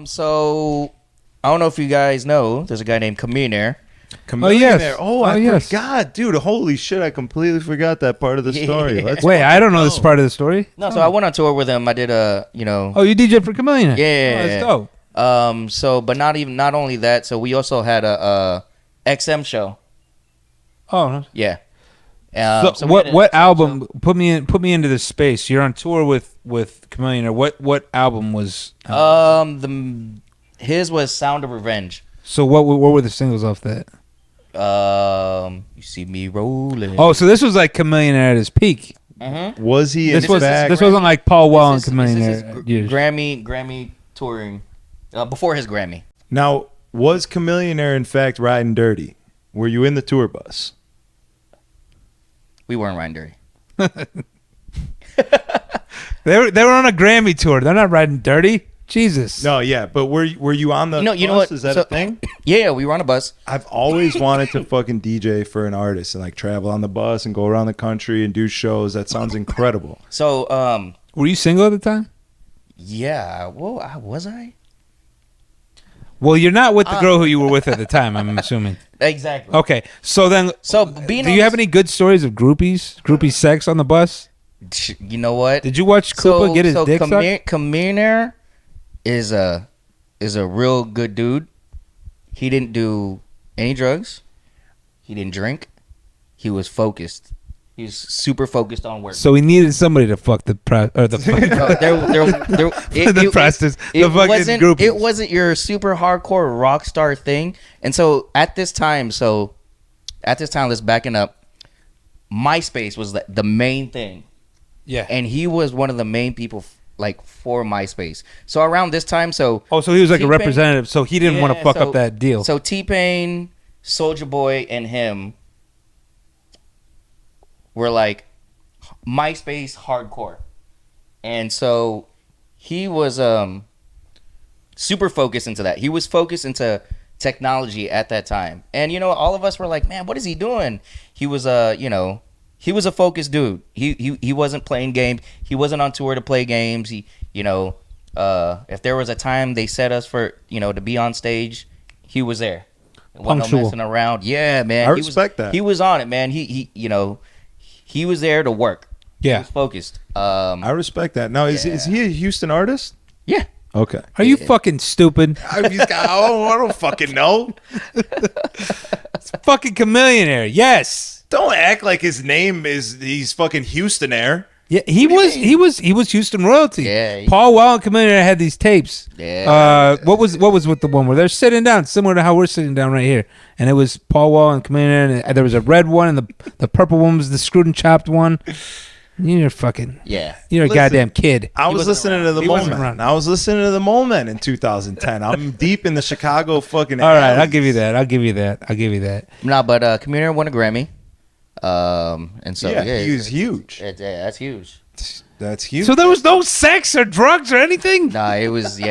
So I don't know if you guys know, there's a guy named Chamillionaire. Chamillionaire. I forgot, dude. Holy shit! I completely forgot that part of the story. Yeah. Wait, I don't know this part of the story. No, so I went on tour with him. I did Oh, you DJ for Chamillionaire? Yeah. Oh, that's dope. So, but not only that. So we also had a XM show. Oh, yeah. So what album put me into this space? You're on tour with Chamillionaire. What album was? His was Sound of Revenge. So what were the singles off that? You see me rolling. Oh, so this was like Chamillionaire at his peak. Mm-hmm. Was he? This wasn't like Paul Wall and Chamillionaire. Grammy touring before his Grammy. Now, was Chamillionaire in fact riding dirty? Were you in the tour bus? We weren't riding dirty. They were on a Grammy tour. They're not riding dirty. Jesus. No, yeah, but were you on the bus? You know what? Is that a thing? Yeah, we were on a bus. I've always wanted to fucking DJ for an artist and like travel on the bus and go around the country and do shows. That sounds incredible. So, were you single at the time? Yeah. Well, was I? Well, you're not with the girl who you were with at the time, I'm assuming. Exactly. Okay, so then, do you have any good stories of groupie sex on the bus? You know what? Did you watch Koopa get his dick sucked? Chamillionaire is a real good dude. He didn't do any drugs. He didn't drink. He was focused. He was super focused on work. So he needed somebody to fuck the prostitutes. It wasn't your super hardcore rock star thing. And so at this time, let's backing up. MySpace was the main thing. Yeah. And he was one of the main people like for MySpace. So around this time, so he was like a representative. So he didn't want to fuck up that deal. So T-Pain, Soulja Boy, and him were like MySpace hardcore. And so he was super focused into that. He was focused into technology at that time. And all of us were like, man, what is he doing? He was he was a focused dude. He wasn't playing games. He wasn't on tour to play games. He if there was a time they set us for to be on stage, he was there. Wasn't no messing around. Yeah, man. I respect that. He was on it, man. He was there to work. Yeah. He was focused. I respect that. Now, is he a Houston artist? Yeah. Okay. Are you fucking stupid? I don't fucking know. It's fucking Chamillionaire. Yes. Don't act like his name he's fucking Houstonaire. Yeah, he was Houston royalty. Yeah. Paul Wall and Chamillionaire had these tapes. Yeah. What was with the one where they're sitting down, similar to how we're sitting down right here, and it was Paul Wall and Chamillionaire, and there was a red one, and the purple one was the screwed and chopped one. You're fucking You're a goddamn kid. I was listening to the moment. I was listening to the moment in 2010. I'm deep in the Chicago fucking. All right, I'll give you that. Nah, but Chamillionaire won a Grammy. And so he was huge. That's huge. That's huge. So there was no sex or drugs or anything? Nah, it was.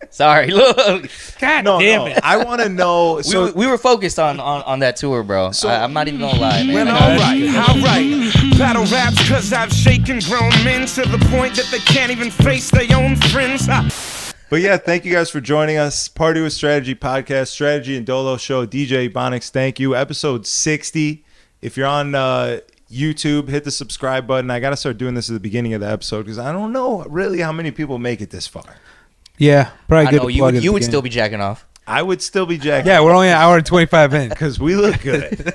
Sorry, look. God damn it. I want to know. So we were focused on that tour, bro. So I'm not even gonna lie, man. Well, all right. Battle raps, cause I've shaken grown men to the point that they can't even face their own friends. But yeah, thank you guys for joining us. Party with Strategy podcast, Strategy and Dolo show. DJ Ebonix, thank you. Episode 60. If you're on YouTube, hit the subscribe button. I got to start doing this at the beginning of the episode because I don't know really how many people make it this far. Yeah, probably good. I know you would still be jacking off. I would still be jacking. Yeah, we're only an hour and 25 in because we look good.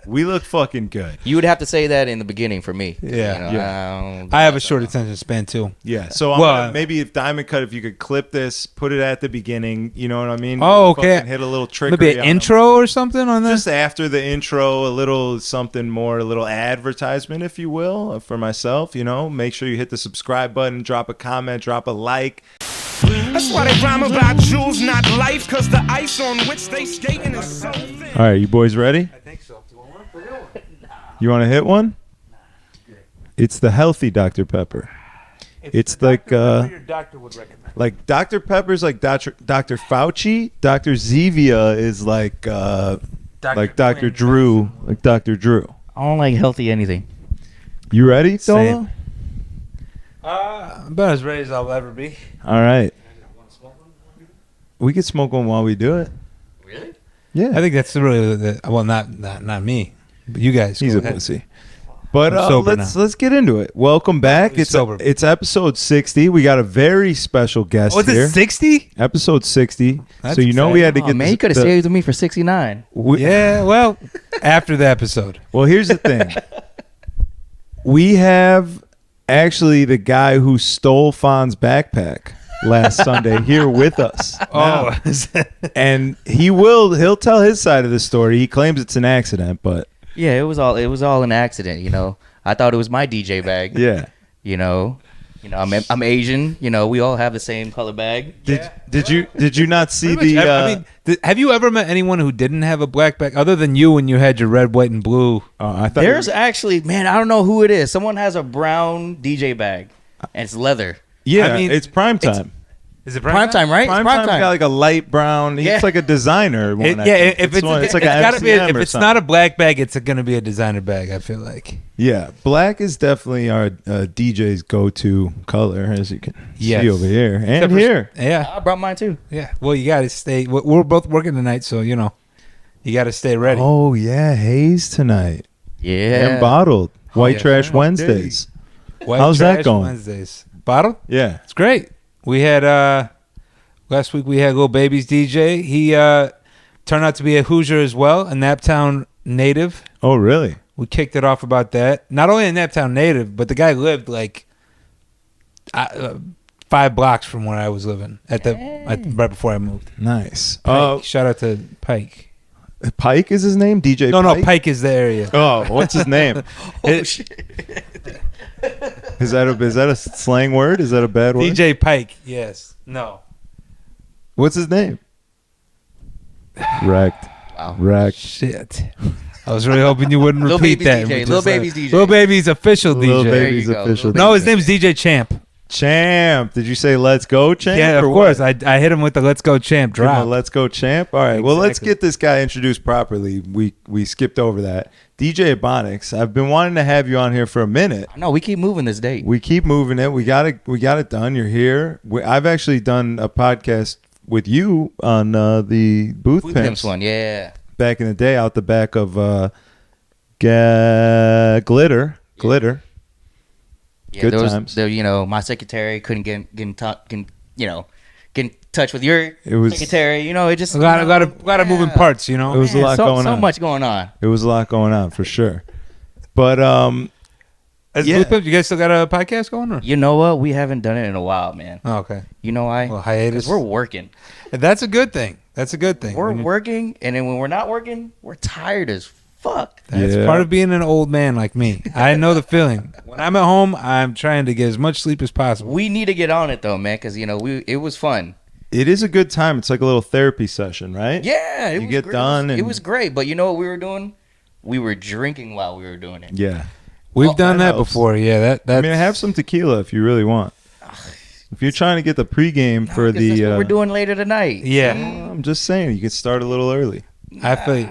We look fucking good. You would have to say that in the beginning for me. Yeah. I have a short attention span too. Yeah. So maybe if Diamond Cut, if you could clip this, put it at the beginning. You know what I mean? Oh, okay. Hit a little trick. Maybe an intro or something on this. Just after the intro, a little something more, a little advertisement, if you will, for myself. Make sure you hit the subscribe button, drop a comment, drop a like. That's why they rhyme about jewels, not life, cause the ice on which they skating is so thin. All right, you boys ready? I think so. You want to hit one? It's the healthy Dr. Pepper. It's like your doctor would recommend. Like Dr. Pepper's like Dr. Fauci. Dr. Zevia is like Dr. Drew. Like Dr. Drew. I don't like healthy anything. You ready, Dolo? I'm about as ready as I'll ever be. All right. We could smoke one while we do it. Really? Yeah. I think that's really well, not me, but you guys. He's go a ahead. pussy. But let's let's get into it. Welcome back. It's episode 60. We got a very special guest Was here. it 60? Episode 60. That's so we had to Oh, get. man, you could have stayed with me for 69. Yeah, well, after the episode. Well, here's the thing. We have actually the guy who stole Fawn's backpack last Sunday here with us. Oh, And he'll tell his side of the story. He claims it's an accident, but Yeah, it was all an accident. You know, I thought it was my DJ bag. yeah. You know, I'm Asian. You know, we all have the same color bag. Did you not see pretty much, the? have you ever met anyone who didn't have a black bag other than you when you had your red, white, and blue? I thought There's actually, man, I don't know who it is. Someone has a brown DJ bag, and it's leather. Yeah, I mean, it's prime time. Is it Prime time, right? Prime It's time's got like a light brown. Yeah. It's like a designer one. I think. If it's like it's a gotta be MCM if or it's something. not a black bag, it's going to be a designer bag. I feel like. Yeah, black is definitely our DJ's go-to color, as you can Yes. see over here and Except for- here. Yeah, I brought mine too. yeah. Well, you got to stay. We're both working tonight, so you got to stay ready. Oh yeah, haze tonight Yeah. and bottled. White yeah. Trash Okay. Wednesdays. White how's that Trash going? Wednesdays. Bottle. Yeah. It's great. We had last week we had Lil Baby's DJ. He turned out to be a Hoosier as well, a Naptown native. Oh really? We kicked it off about that. Not only a Naptown native, but the guy lived like 5 blocks from where I was living right before I moved. Nice. Pike. Shout out to Pike. Pike is his name. DJ. No, Pike? Pike is the area. Oh, what's his name? Oh shit. Is that a slang word? Is that a bad word? DJ Pike. Yes. No. What's his name? Wrecked. Wow. Wrecked. Shit. I was really hoping you wouldn't Lil repeat Baby's that. DJ. But Lil just, Baby's DJ. Lil Baby's official Lil DJ. Baby's There you go. official. Lil No, his Baby's name's DJ Champ. Champ. Did you say let's go, Champ? Yeah, of or course. what? I hit him with the Let's Go Champ Give him a drop. let's go, Champ. All right. Well, let's Exactly. get this guy introduced properly. We skipped over that. DJ Ebonix. I've been wanting to have you on here for a minute. No, we keep moving this date. We keep moving it. We got it done. You're here. I've actually done a podcast with you on the Booth Blue Pimps Pimps one, yeah. back in the day, out the back of Glitter. Yeah, Good there was, times. my secretary couldn't get in touch with your It was- secretary. It just A lot of moving parts, It was a lot so, going so on. much going on. It was a lot going on for sure. But As Yeah. Blue Pimps, you guys still got a podcast going? Or? You know what? We haven't done it in a while, man. Oh, okay. You know why? Well, hiatus. Because we're working. That's a good thing. That's a good thing. We're When you- working, and then when we're not working, we're tired as fuck. That's Yeah. part of being an old man like me. I know the feeling. When I'm at home, I'm trying to get as much sleep as possible. We need to get on it though, man, because it was fun. it is a good time. It's like a little therapy session, right? Yeah, it You was get great. done It and- was great, but you know what we were doing? We were drinking while we were doing it. Yeah. We've Well, done that that helps. before. Yeah, I mean, have some tequila if you really want. If you're trying to get the pregame for Because that's the, what we're doing later tonight. Yeah, I'm just saying you could start a little early. I feel you.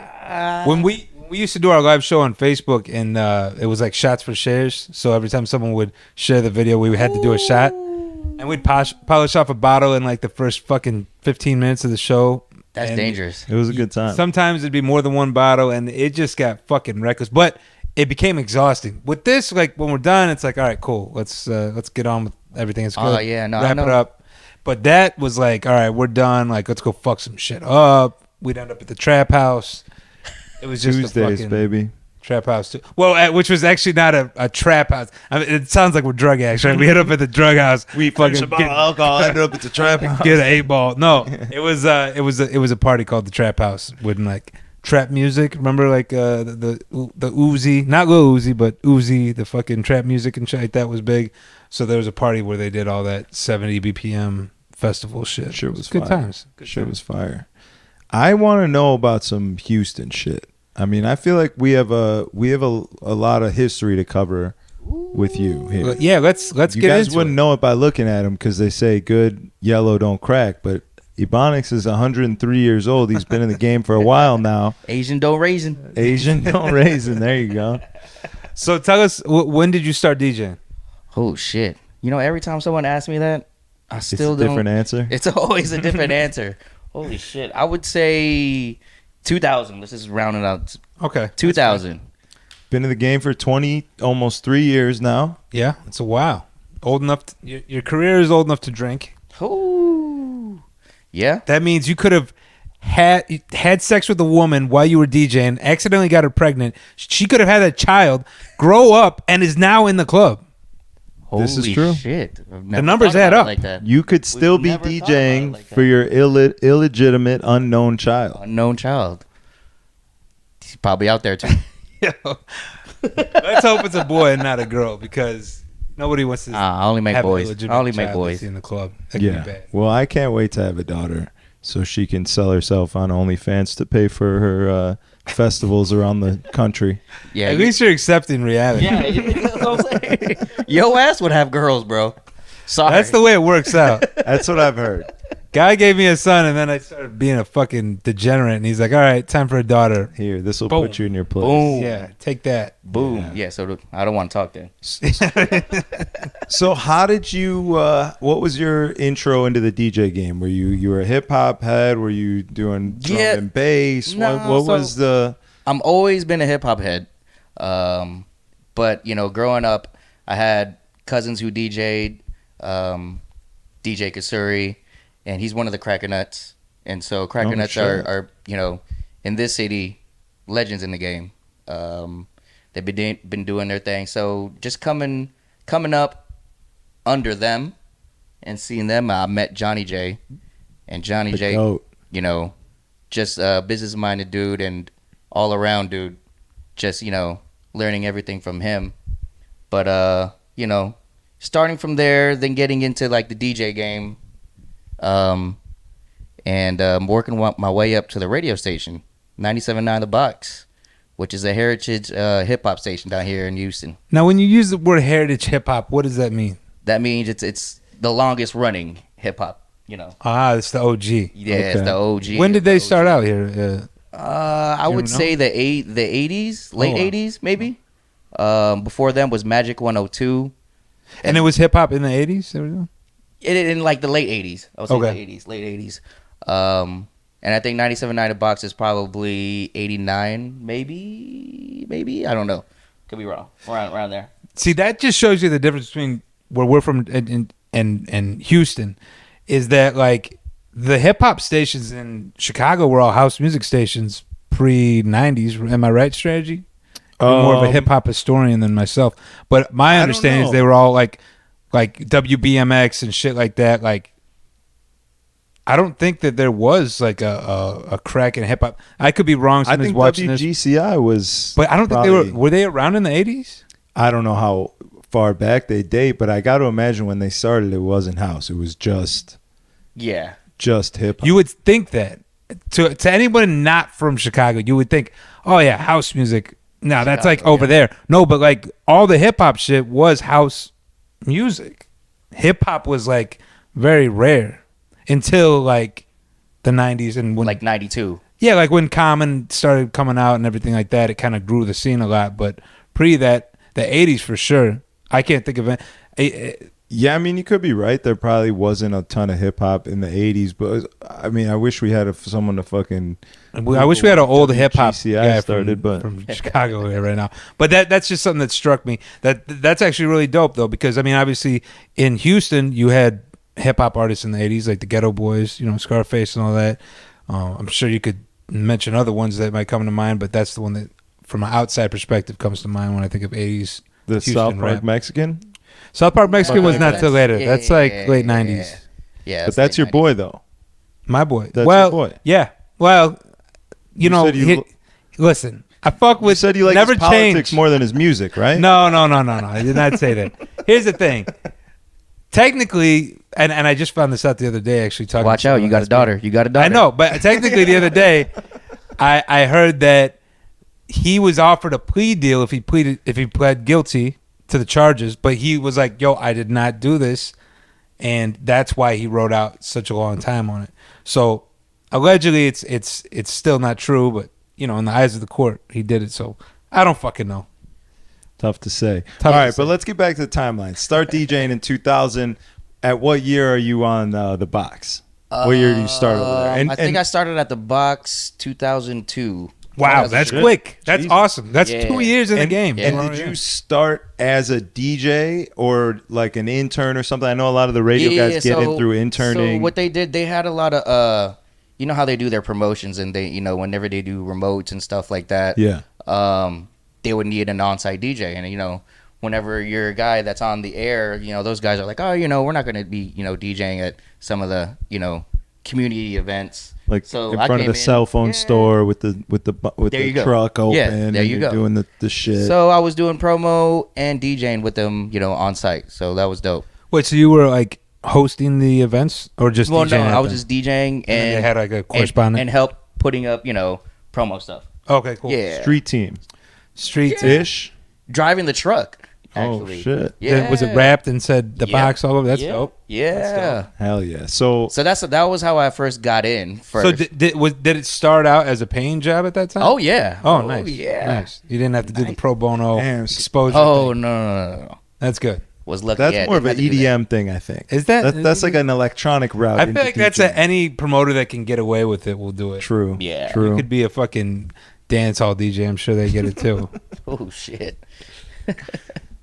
When we used to do our live show on Facebook, and it was like shots for shares. So every time someone would share the video, we had to do a shot, and we'd polish off a bottle in like the first fucking 15 minutes of the show. That's And dangerous. It was a good time. Sometimes it'd be more than one bottle, and it just got fucking reckless. But it became exhausting. With this, like when we're done, it's like, all right, cool. Let's get on with everything. It's good. Oh, yeah, no, I wrap it know. up. But that was like, all right, we're done. Like, let's go fuck some shit up. We'd end up at the trap house. It was just a Tuesdays, fucking baby. trap house too. Well, which was actually not a trap house. I mean, it sounds like we're drug addicts, right? We hit up at the drug house. We fucking of alcohol, ended up at the trap. get an 8-ball. No, it was a party called the Trap House with like trap music. Remember like the Uzi, not Lil Uzi, but Uzi, the fucking trap music and shit like that was big. So there was a party where they did all that 70 BPM festival shit. Shit was good fire. times. Good Shit times. was fire. I want to know about some Houston shit. I mean, I feel like we have a lot of history to cover with you here. Well, yeah, let's You get guys into wouldn't it. know it by looking at him because they say good yellow don't crack. But Ebonix is 103 years old. He's been in the game for a while now. Asian dough raisin. Asian don't raisin. There you go. So tell us, when did you start DJing? Oh shit! Every time someone asks me that, I still it's a don't. different answer. It's always a different answer. Holy shit! I would say 2000. Let's just round it out. Okay. 2000. Been in the game for 20, almost 3 years now. Yeah, it's a while. Old enough. Your career is old enough to drink. Ooh. Yeah. That means you could have had sex with a woman while you were DJing, accidentally got her pregnant. She could have had a child, grow up, and is now in the club. This is true. Shit. The numbers add up. Like that. You could still be never thought about DJing it like that. for your illegitimate unknown child. Unknown child. He's probably out there too. Let's hope it's a boy and not a girl, because nobody wants to. I only make have an boys. illegitimate I only make child boys. that's in the club. That could be bad. Well, I can't wait to have a daughter so she can sell herself on OnlyFans to pay for her festivals around the country. Yeah. At least you're accepting reality. Yeah. That's what I'm saying. Yo ass would have girls, bro. Sorry. That's the way it works out. That's what I've heard. Guy gave me a son, and then I started being a fucking degenerate, and he's like, all right, time for a daughter. Here, this will Boom. put you in your place. Boom. Yeah, take that. Boom. Yeah. So I don't want to talk then. So how did you what was your intro into the DJ game? Were you were a hip hop head? Were you doing drum Yeah. and bass? No, what was the I'm always been a hip hop head. But growing up, I had cousins who DJ'd, DJ Kasuri, and he's one of the Cracker Nuts. And so Cracker Nuts are in this city, legends in the game. They've been doing their thing. So just coming up under them and seeing them, I met Johnny J. And Johnny the J, goat? just a business-minded dude and all-around dude. Just, learning everything from him. But, starting from there, then getting into, like, the DJ game, and working my way up to the radio station, 97.9 The Box, which is a heritage hip-hop station down here in Houston. Now, when you use the word heritage hip-hop, what does that mean? That means it's the longest-running hip-hop, Ah, it's the OG. Yeah, it's the OG. When did they start out? out here? I would say the 80s, late 80s, maybe. Before them was Magic 102. And it was hip-hop in the 80s? In like the late 80s. I would say Okay. the 80s, late 80s. And I think 97.9 The Box is probably 89, maybe. I don't know. Could be wrong. Around there. See, that just shows you the difference between where we're from and Houston, is that, like, the hip-hop stations in Chicago were all house music stations pre-90s. Am I right, Strategy? You're more of a hip-hop historian than myself. But my understanding is they were all, like WBMX and shit like that. Like, I don't think that there was, like, a crack in hip-hop. I could be wrong. I think watching WGCI was, but I don't think were they around in the 80s? I don't know how far back they date, but I got to imagine when they started, it wasn't house. It was just hip hop. You would think that to anyone not from Chicago, you would think, oh yeah, house music. No, that's like over there. No, but like all the hip hop shit was house music. Hip hop was like very rare until like the 90s and when, like 92. Yeah, like when Common started coming out and everything like that, it kind of grew the scene a lot. But pre that, the 80s for sure. I can't think of it. Yeah, I mean, you could be right. There probably wasn't a ton of hip hop in the 80s, but I mean, I wish we had someone to fucking. I wish we had an old hip hop guy started, from Chicago here right now. But that's just something that struck me. That's actually really dope though, because I mean, obviously in Houston you had hip hop artists in the 80s like the Ghetto Boys, Scarface and all that. I'm sure you could mention other ones that might come to mind, but that's the one that, from an outside perspective, comes to mind when I think of 80s. The Houston South Park rap. Mexican. South Park Mexican was not till later. Yeah, that's like late 90s. Yeah, But that's your boy though. My boy. That's well, your boy. Yeah. Well, said you- listen. I fuck with. You said you like never his politics change. more than his music, right? No. I did not say that. Here's the thing. Technically, and I just found this out the other day. Actually, talking. Watch to out! someone You got a last daughter. week. You got a daughter. I know, but technically, the other day, I heard that he was offered a plea deal if he pled guilty to the charges, but he was like, "Yo, I did not do this," and that's why he wrote out such a long time on it. So allegedly, it's still not true, but in the eyes of the court, he did it. So I don't fucking know. Tough to say. Tough All to right, say. but let's get back to the timeline. Start DJing in 2000. At what year are you on the box? What year did you start over there? I think I started at the box 2002. Wow, that's quick. That's Jesus. awesome. That's Yeah. 2 years in the game. And did you start as a DJ or like an intern or something? I know a lot of the radio guys get in through interning. So what they did, they had a lot of you know how they do their promotions, and they, you know, whenever they do remotes and stuff like that, they would need an on-site DJ, and you know, whenever you're a guy that's on the air, you know, those guys are like, oh, you know, we're not going to be, you know, DJing at some of the, you know, community events, like so in front of the cell phone store with the truck open. Yeah, there you go. Doing the shit. So I was doing promo and DJing with them, you know, on site. So that was dope. Wait, so you were like hosting the events or just Well, DJing? no, I was just DJing, and they had like a correspondent and help putting up, you know, promo stuff. Okay, cool. Yeah, Street team. Street-ish. driving the truck. Actually. Oh shit! Yeah, Was it wrapped and said the box all over? That's yeah. dope. Yeah. That's dope. Hell yeah! So that was how I first got in. First. So did it start out as a paying job at that time? Oh yeah. Oh, nice. Yeah. Nice. You didn't have to do the pro bono Damn. exposure. Oh thing. no. That's good. Was lucky. that's yeah, more of an didn't have to do that. EDM thing, I think. Is that that's like an electronic route? I feel into like that's DJing. any promoter that can get away with it will do it. True. Yeah. True. You could be a fucking dance hall DJ. I'm sure they get it too. Oh shit.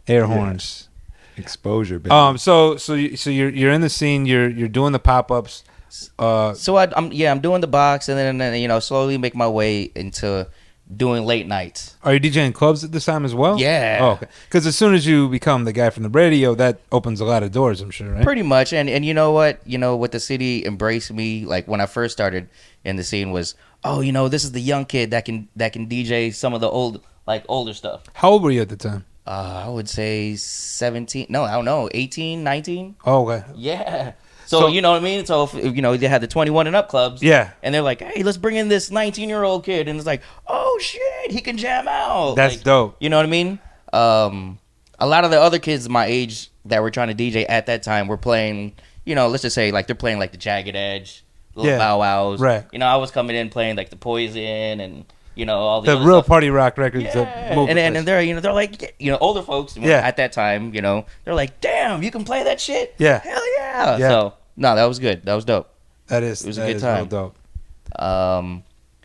Air horns. Exposure, baby. So you're in the scene. You're doing the pop ups. So I'm doing the box, and then you know, slowly make my way into doing late nights. Are you DJing clubs at this time as well? Yeah. Oh, okay. Because as soon as you become the guy from the radio, that opens a lot of doors. I'm sure, right? Pretty much, and you know what? You know what the city embraced me like when I first started in the scene was, oh, you know, this is the young kid that can DJ some of the older stuff. How old were you at the time? I would say 17. No, I don't know, 18, 19. Oh, okay. Yeah. So you know what I mean? So if, you know, they had the 21 and up clubs. Yeah. And they're like, hey, let's bring in this 19-year-old kid, and it's like, oh shit, he can jam out. That's like, dope. You know what I mean? A lot of the other kids my age that were trying to DJ at that time were playing, you know, let's just say like they're playing like the Jagged Edge, Little Bow Wows. Right. You know, I was coming in playing like the Poison and, you know, all The other real stuff. party rock records. Yeah. That move And they're, you know, they're like, you know, older folks at that time, you know, they're like, damn, you can play that shit? Yeah. Hell yeah. Yeah. So, no, that was good. That was dope. That is. It was a that good is time. real dope.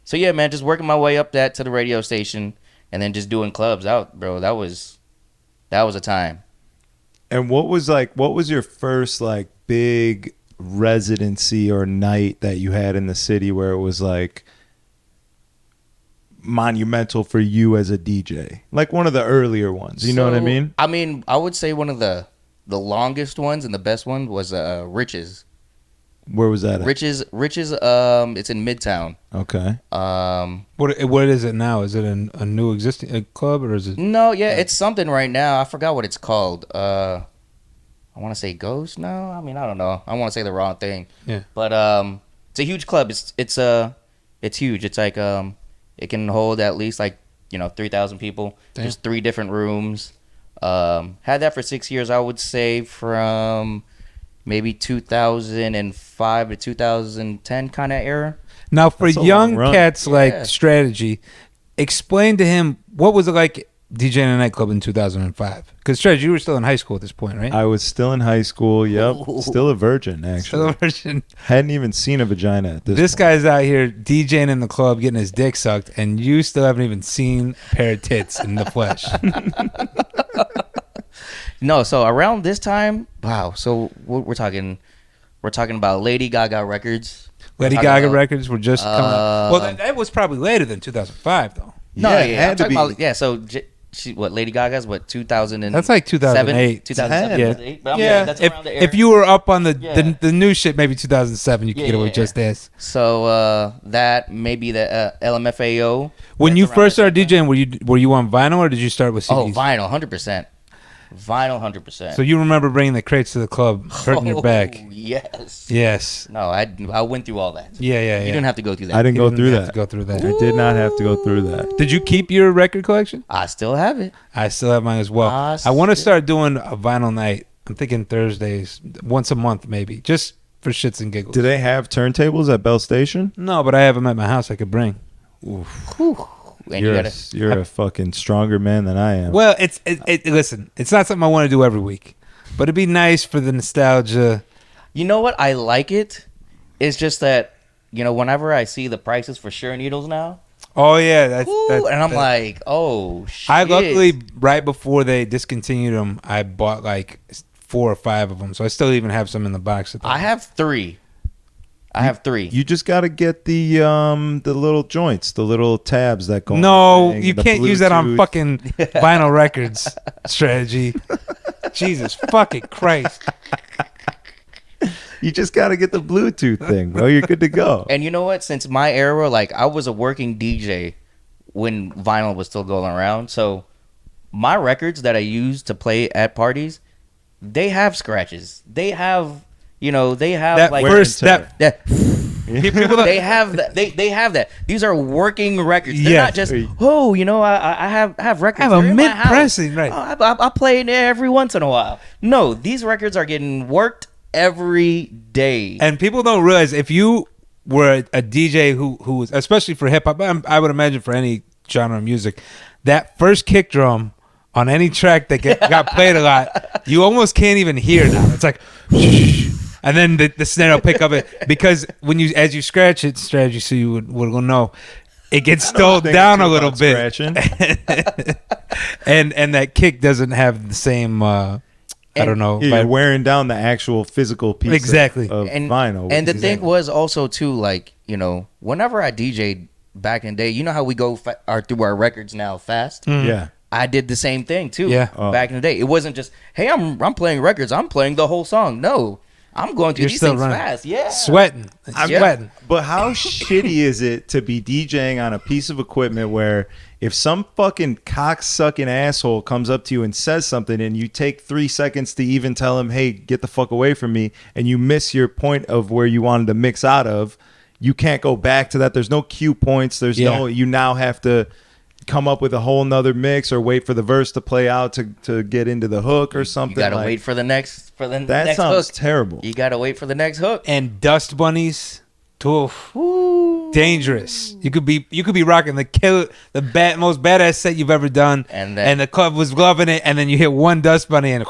So yeah, man, just working my way up to the radio station, and then just doing clubs out, bro. That was a time. And what was your first like big residency or night that you had in the city where it was like monumental for you as a DJ? Like one of the earlier ones, you know what I mean? I mean, I would say one of the longest ones and the best one was Riches. Where was that at? Riches, it's in Midtown. Okay. What is it now? Is it a new existing club or is it? No, yeah, it's something right now. I forgot what it's called. I want to say Ghost. No, I mean, I don't know. I want to say the wrong thing. Yeah. But it's a huge club. It's huge. It's like it can hold at least like, you know, 3,000 people. Damn. There's 3 different rooms. Had that for 6 years. I would say from maybe 2005 to 2010 kind of era. Now, for That's a young long run. cats Yeah. like Strategy, explain to him what was it like DJing in a nightclub in 2005? Because Strategy, you were still in high school at this point, right? I was still in high school. Yep. Ooh. Still a virgin, actually. Still a virgin. Hadn't even seen a vagina at this This point. guy's out here DJing in the club, getting his dick sucked, and you still haven't even seen a pair of tits in the flesh. No, so around this time, wow. So we're talking about Lady Gaga records. Lady We're talking Gaga about- records were just coming out. Well, that was probably later than 2005, though. No, Yeah, yeah, it I'm had to talking be. about, yeah. So what Lady Gaga's 2000 and That's like 2008. 2007, Yeah. 2008. But I mean, that's around the era. If you were up on the Yeah. the new shit, maybe 2007, you could get away with Yeah. just this. So that maybe the LMFAO. When That's you around first that started time. DJing, were you on vinyl or did you start with Oh, CDs? vinyl, 100%. Vinyl, 100%. So you remember bringing the crates to the club, hurting your back. Yes. Yes. No, I went through all that. Yeah. You didn't have to go through that. I didn't You go didn't through have that. to go through that. I did not have to go through that. Did you keep your record collection? I still have it. I still have mine as well. I want to start doing a vinyl night. I'm thinking Thursdays, once a month maybe, just for shits and giggles. Do they have turntables at Bell Station? No, but I have them at my house I could bring. And you gotta, You're a fucking stronger man than I am. Well, listen, it's not something I want to do every week, but it'd be nice for the nostalgia. you know what? I like it, It's just that, whenever I see the prices for Shure needles now, Oh yeah, and I'm like, oh shit. I luckily right before they discontinued them, I bought like 4 or 5 of them, so I still even have some in the box. I have 3. You just got to get the little joints, the little tabs that go. No, on you can't use that on fucking vinyl records. Strategy. Jesus fucking Christ. You just got to get the Bluetooth thing, bro. You're good to go. And you know what? Since my era, like I was a working DJ when vinyl was still going around, so my records that I use to play at parties, they have scratches. They have, they have That like first step. that. They have that. They have that. These are working records. They're Yeah. not just I have records. I have a They're in my mid house. pressing, right? I play it every once in a while. No, these records are getting worked every day. And people don't realize if you were a DJ who was, especially for hip hop, I would imagine for any genre of music, that first kick drum on any track that got played a lot, you almost can't even hear now. It's like, and then the snare will pick up it because as you scratch it, strategy, so you would know, it gets stalled down a little bit, and that kick doesn't have the same. I don't know. You're wearing down the actual physical piece exactly of vinyl. And the thing was also too, like, whenever I DJ'd back in the day, you know how we go through our records now fast? Yeah. I did the same thing too. Yeah. Back in the day. It wasn't just, hey, I'm playing records, I'm playing the whole song. No. I'm going through these things fast. Yeah. Sweating. Sweating. But how shitty is it to be DJing on a piece of equipment where if some fucking cocksucking asshole comes up to you and says something and you take 3 seconds to even tell him, hey, get the fuck away from me, and you miss your point of where you wanted to mix out of, you can't go back to that. There's no cue points. You now have to come up with a whole nother mix or wait for the verse to play out to get into the hook or something. You gotta wait for the next that next sounds hook. terrible. You gotta wait for the next hook. And dust bunnies, dangerous. You could be rocking the most badass set you've ever done, and the club was loving it, and then you hit one dust bunny and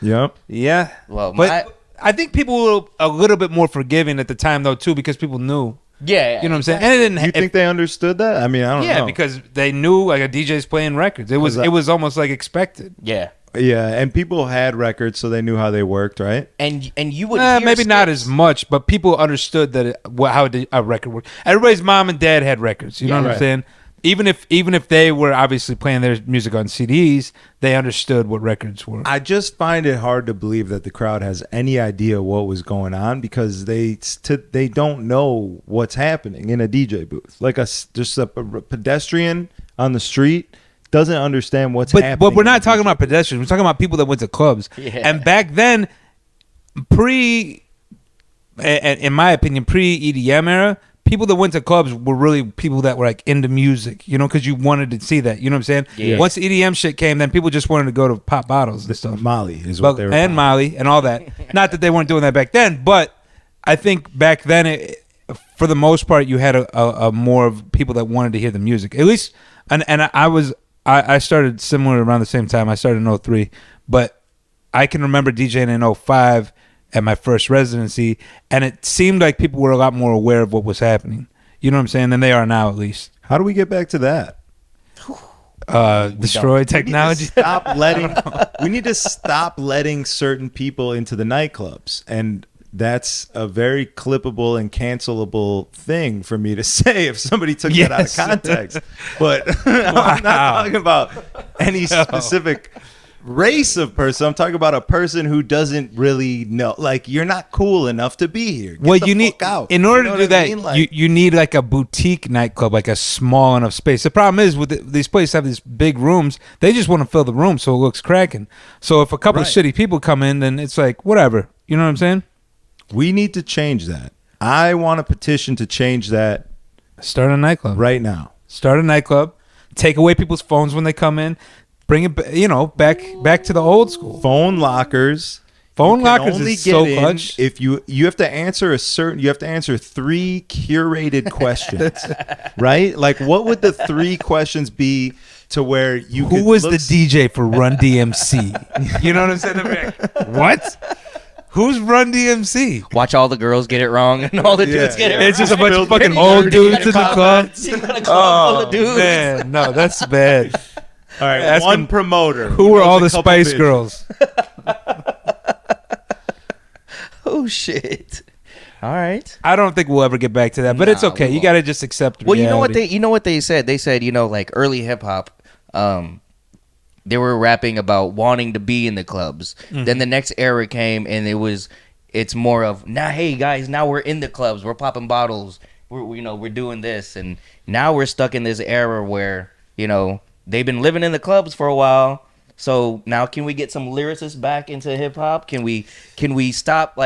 Yep. yeah. Well, but I think people were a little bit more forgiving at the time though too, because people knew. Yeah, You know what I'm saying? And it didn't. You think they understood that? I mean, I don't know. Yeah, because they knew like a DJ's playing records. It was almost like expected. Yeah. Yeah, and people had records, so they knew how they worked, right? And you would hear maybe not skips. as much, but people understood that how a record worked. Everybody's mom and dad had records. You know what I'm saying? Even if they were obviously playing their music on CDs, they understood what records were. I just find it hard to believe that the crowd has any idea what was going on because they don't know what's happening in a DJ booth. Like just a pedestrian on the street doesn't understand what's happening. But we're not talking about pedestrians. We're talking about people that went to clubs. Yeah. And back then, in my opinion, pre-EDM era, people that went to clubs were really people that were like into music, because you wanted to see that. You know what I'm saying? Yeah. Once the EDM shit came, then people just wanted to go to pop bottles and stuff. Molly is what they were. And Molly and all that. Not that they weren't doing that back then, but I think back then, for the most part, you had a more of people that wanted to hear the music. At least, and I started similar around the same time. I started in 2003, but I can remember DJing in 2005 at my first residency, and it seemed like people were a lot more aware of what was happening. You know what I'm saying? Than they are now, at least. How do we get back to that? Destroy technology. We need to stop letting certain people into the nightclubs, and that's a very clippable and cancelable thing for me to say if somebody took that out of context. But I'm not talking about any specific race of person. I'm talking about a person who doesn't really know. Like, you're not cool enough to be here. Get the fuck out. In order You know to do what I that, mean? Like, you need like a boutique nightclub, like a small enough space. The problem is with these places have these big rooms. They just want to fill the room so it looks cracking. So if a couple of shitty people come in, then it's like whatever. You know what I'm saying? we need to change that. I want a petition to change that Start a nightclub right now. Start a nightclub. Take away people's phones when they come in. Bring it, back to the old school. Phone lockers. Phone You can lockers only is so get in clutch. if you have to answer you have to answer 3 curated questions, right? Like, what would the 3 questions be to where you? Who was the DJ for Run DMC? You know what I'm saying? What? Who's Run DMC? Watch all the girls get it wrong and all the dudes get it wrong. It's just a bunch of fucking old dudes in the club. Full of dudes. Man, no, that's bad. All right, Ask one him, promoter. Who were all the knows a couple Spice bitches? Girls? Oh shit. All right. I don't think we'll ever get back to that, but it's Nah, okay. we You won't. got to just accept Well, reality. you know what they said? They said, like early hip hop, they were rapping about wanting to be in the clubs. Mm-hmm. Then the next era came and it's more of, nah, hey guys, now we're in the clubs. We're popping bottles. We're doing this. And now we're stuck in this era where, they've been living in the clubs for a while. So now can we get some lyricists back into hip hop? Can we stop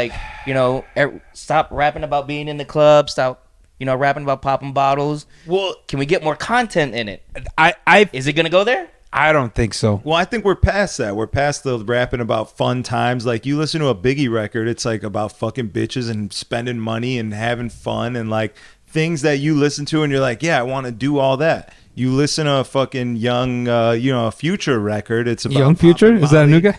stop rapping about being in the club, stop rapping about popping bottles? Well, Can we get more content in it? I Is it going to go there? I don't think so. Well, I think we're past that. We're past the rapping about fun times. Like, you listen to a Biggie record, it's like about fucking bitches and spending money and having fun and like things that you listen to and you're like, yeah, I want to do all that. You listen to a fucking young, a Future record. It's about Young Future? Is that a new guy?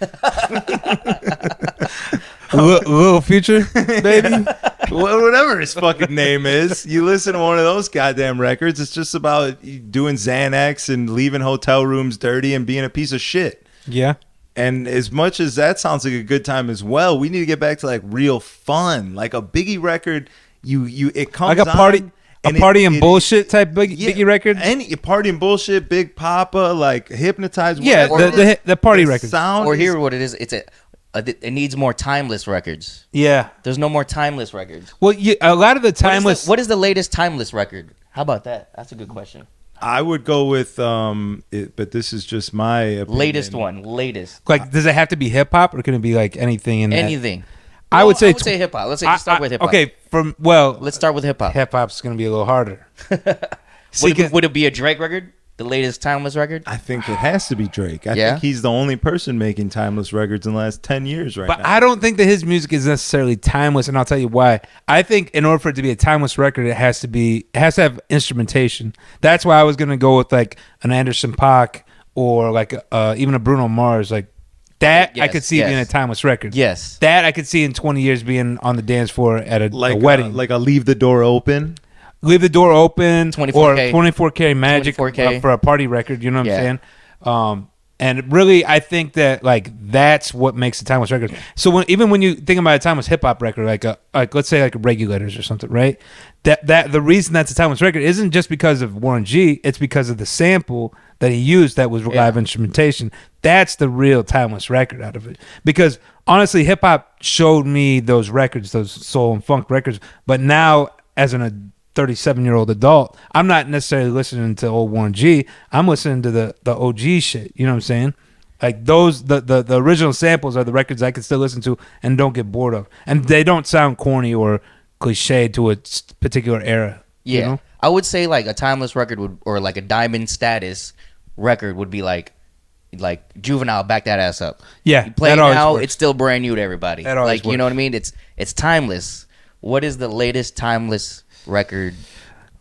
Little Future, baby. Whatever his fucking name is. You listen to one of those goddamn records. It's just about doing Xanax and leaving hotel rooms dirty and being a piece of shit. Yeah. And as much as that sounds like a good time as well, we need to get back to like real fun. Like a Biggie record, it comes Like a party. on, A and party and bullshit type Biggie, yeah, Biggie record. Any party and bullshit, Big Papa, like Hypnotize. Yeah, whatever. the party record. Sound Or is- hear what it is. It needs more timeless records. Yeah. There's no more timeless records. Well, a lot of the timeless. What is the latest timeless record? How about that? That's a good question. I would go with but this is just my opinion. Latest one. Like, does it have to be hip hop or can it be like anything in that? Anything. I would say hip hop. Let's say just start with hip hop. Okay, Let's start with hip hop. hip hop's gonna be a little harder. Would it be a Drake record? The latest timeless record? I think it has to be Drake. I Yeah? think he's the only person making timeless records in the last 10 years right But now. I don't think that his music is necessarily timeless, and I'll tell you why. I think in order for it to be a timeless record, it has to have instrumentation. That's why I was gonna go with like an Anderson .Paak or like even a Bruno Mars. Like that, I Yes, could see yes. being a timeless record. Yes. That I could see in 20 years being on the dance floor at a wedding. like a Leave the Door Open. Leave the Door Open 24K. or 24K Magic 24K. For a party record. You know what Yeah. I'm saying? And really, I think that like that's what makes a timeless record. So even when you think about a timeless hip hop record, like let's say like Regulators or something, right? That the reason that's a timeless record isn't just because of Warren G. It's because of the sample that he used that was live instrumentation. That's the real timeless record out of it. Because honestly, hip hop showed me those records, those soul and funk records. But now, as a 37-year-old adult, I'm not necessarily listening to old Warren G. I'm listening to the OG shit. You know what I'm saying? Like those, the original samples are the records I can still listen to and don't get bored of, and they don't sound corny or cliched to a particular era. Yeah. You know? I would say like a timeless record or like a diamond status record would be like Juvenile, Back That Ass Up. Yeah, You play it that always now, works. it's still brand new to everybody. That always like, you know what I mean? It's timeless. What is the latest timeless record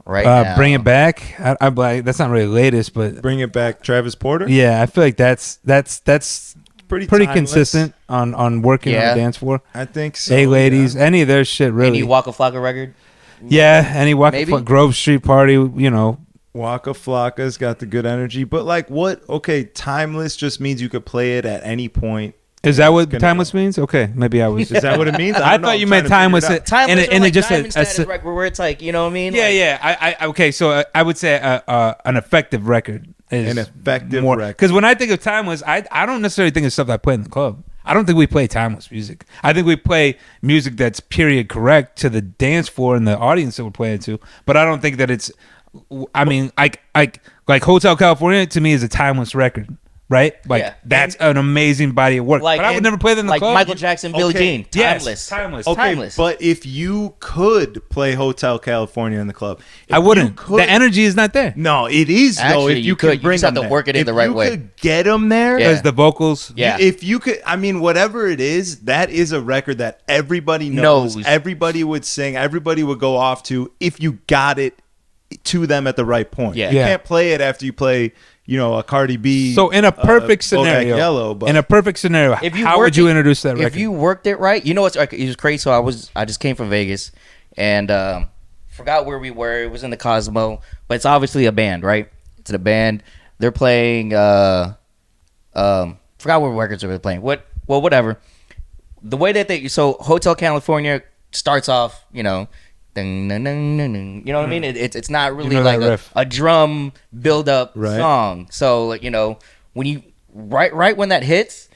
right now? Bring It Back. I'm like, that's not really latest, but Bring It Back, Travis Porter. yeah, I feel like that's Pretty timeless. consistent on working on Yeah. the dance floor. I think so. Hey, ladies, yeah. any of their shit really. Any Waka Flocka record? Yeah, any Maybe. Grove Street Party, you know. Waka Flocka's got the good energy, but like what? Okay, timeless just means you could play it at any point. Is that what Gonna timeless means? Okay, maybe I was. Is that what it means? I don't know. thought I'm you meant trying to figure timeless. it out. Timeless and or it like just diamond status record where it's like, you know what I mean? Yeah, Like, yeah. I okay. So I would say an effective record is An effective more, record. because when I think of timeless, I don't necessarily think of stuff I play in the club. I don't think we play timeless music. I think we play music that's period correct to the dance floor and the audience that we're playing to. But I don't think that it's. I mean, like Hotel California to me is a timeless record. Right, like Yeah. that's an amazing body of work. Like, but I would and never play that in the like club. Michael Jackson, Billie Okay, Jean. yes, Timeless. timeless. Okay, Timeless. but if you could play Hotel California in the club, if I wouldn't. you could- The energy is not there. No, it is though. Actually, If you you could. could You bring just have them to there. work it in If the right you way. could get them there. Yeah. Because the vocals. Yeah. If you could, I mean, whatever it is, that is a record that everybody knows. Knows. Everybody would sing. Everybody would go off to if you got it to them at the right point. Yeah. You Yeah. can't play it after you play, a Cardi B. So in a perfect Bodak scenario, Yellow, but in a perfect scenario, how would you introduce that record? If you worked it right, it was crazy. So I just came from Vegas and forgot where we were. It was in the Cosmo, but it's obviously a band, right? It's a band. They're playing. Forgot what records they were playing. Whatever. The way that so Hotel California starts off, ding, ding, ding, ding, ding. You know what I mean? It's not really like a drum build up song. So when you right when that hits,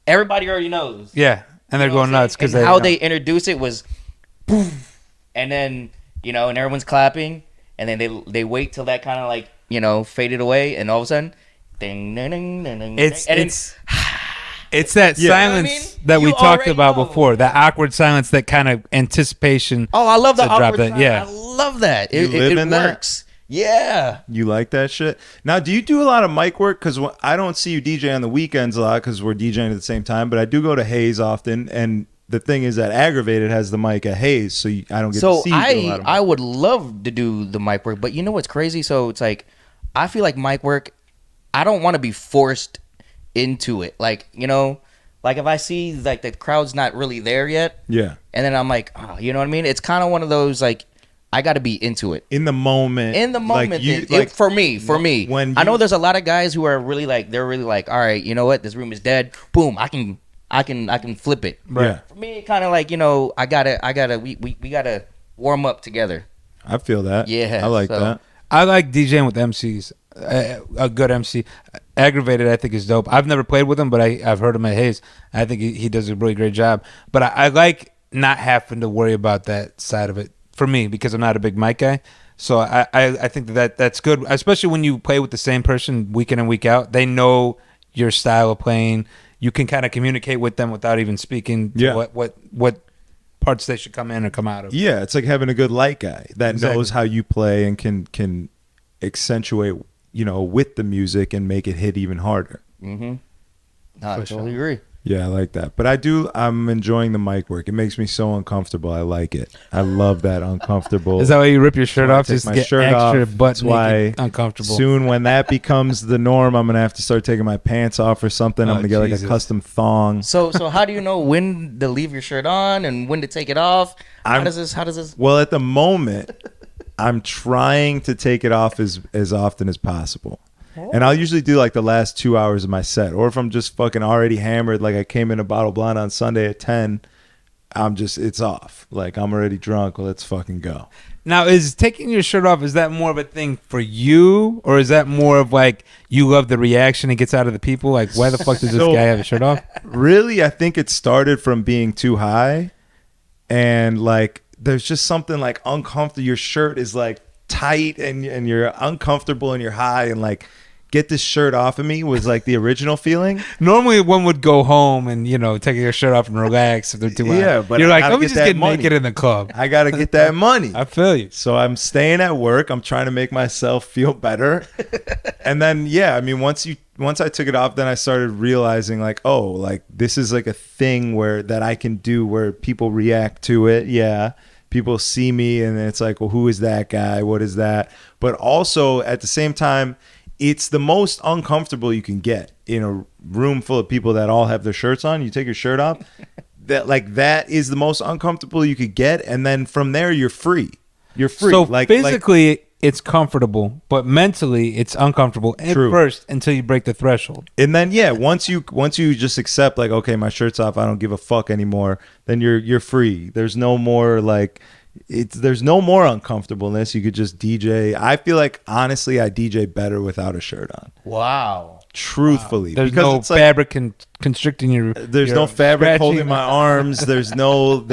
everybody already knows. Yeah, and they're going nuts because how they introduced it was, poof, and then and everyone's clapping, and then they wait till that kind of like faded away, and all of a sudden, ding, ding, ding, ding, ding, It's that silence that we talked about before. That awkward silence, that kind of anticipation. Oh, I love the awkward silence. Yeah. I love that. You live in works. That? Yeah. You like that shit? Now, do you do a lot of mic work? Because I don't see you DJ on the weekends a lot because we're DJing at the same time. But I do go to Hayes often. And the thing is that Aggravated has the mic at Hayes. So I don't get to see you do a lot of mic. I would love to do the mic work. But you know what's crazy? So it's like, I feel like mic work, I don't want to be forced into it, like if I see like the crowd's not really there yet, and then I'm like, oh, you know what I mean? It's kind of one of those like I got to be into it in the moment. Like, for me, when I know there's a lot of guys who are really like they're really like, all right, you know what? This room is dead. Boom, I can flip it. Right. Yeah. For me, kind of like we gotta warm up together. I feel that. Yeah, I like that. I like DJing with MCs. A good MC. Aggravated, I think, is dope. I've never played with him, but I've heard him at Hayes. I think he does a really great job. But I like not having to worry about that side of it for me because I'm not a big mic guy. So I think that's good, especially when you play with the same person week in and week out. They know your style of playing. You can kind of communicate with them without even speaking what parts they should come in or come out of. Yeah, it's like having a good light guy that knows how you play and can accentuate with the music and make it hit even harder. Mm-hmm. I totally agree. Yeah, I like that. But I'm enjoying the mic work. It makes me so uncomfortable. I like it. I love that uncomfortable. Is that why you rip your shirt off? Take Just get extra butt naked, uncomfortable. Soon when that becomes the norm, I'm going to have to start taking my pants off or something. I'm going to get like a custom thong. So how do you know when to leave your shirt on and when to take it off? How does this? Well, at the moment, I'm trying to take it off as often as possible. And I'll usually do like the last 2 hours of my set. Or if I'm just fucking already hammered, like I came in a bottle blind on Sunday at 10, it's off. Like I'm already drunk. Well, let's fucking go. Now, is taking your shirt off, is that more of a thing for you? Or is that more of like you love the reaction it gets out of the people? Like, why the fuck does this guy have a shirt off? Really, I think it started from being too high. And like, there's just something like uncomfortable. Your shirt is like tight and you're uncomfortable and you're high and like get this shirt off of me was like the original feeling. Normally one would go home and take your shirt off and relax if they're too high. Yeah, but you're like, let me just get naked in the club. I gotta get that money. I feel you. So I'm staying at work. I'm trying to make myself feel better. And then once I took it off, then I started realizing like, oh, like this is like a thing that I can do where people react to it. Yeah. People see me and it's like, well, who is that guy? What is that? But also at the same time, it's the most uncomfortable you can get in a room full of people that all have their shirts on. You take your shirt off. That is the most uncomfortable you could get. And then from there, you're free. You're free. So physically, it's comfortable, but mentally, it's uncomfortable at first until you break the threshold. And then, once you just accept like, okay, my shirt's off. I don't give a fuck anymore. Then you're free. There's no more like. There's no more uncomfortableness. You could just DJ. I feel like honestly, I DJ better without a shirt on. Wow. Truthfully, there's no fabric constricting your. There's no fabric holding my arms. There's no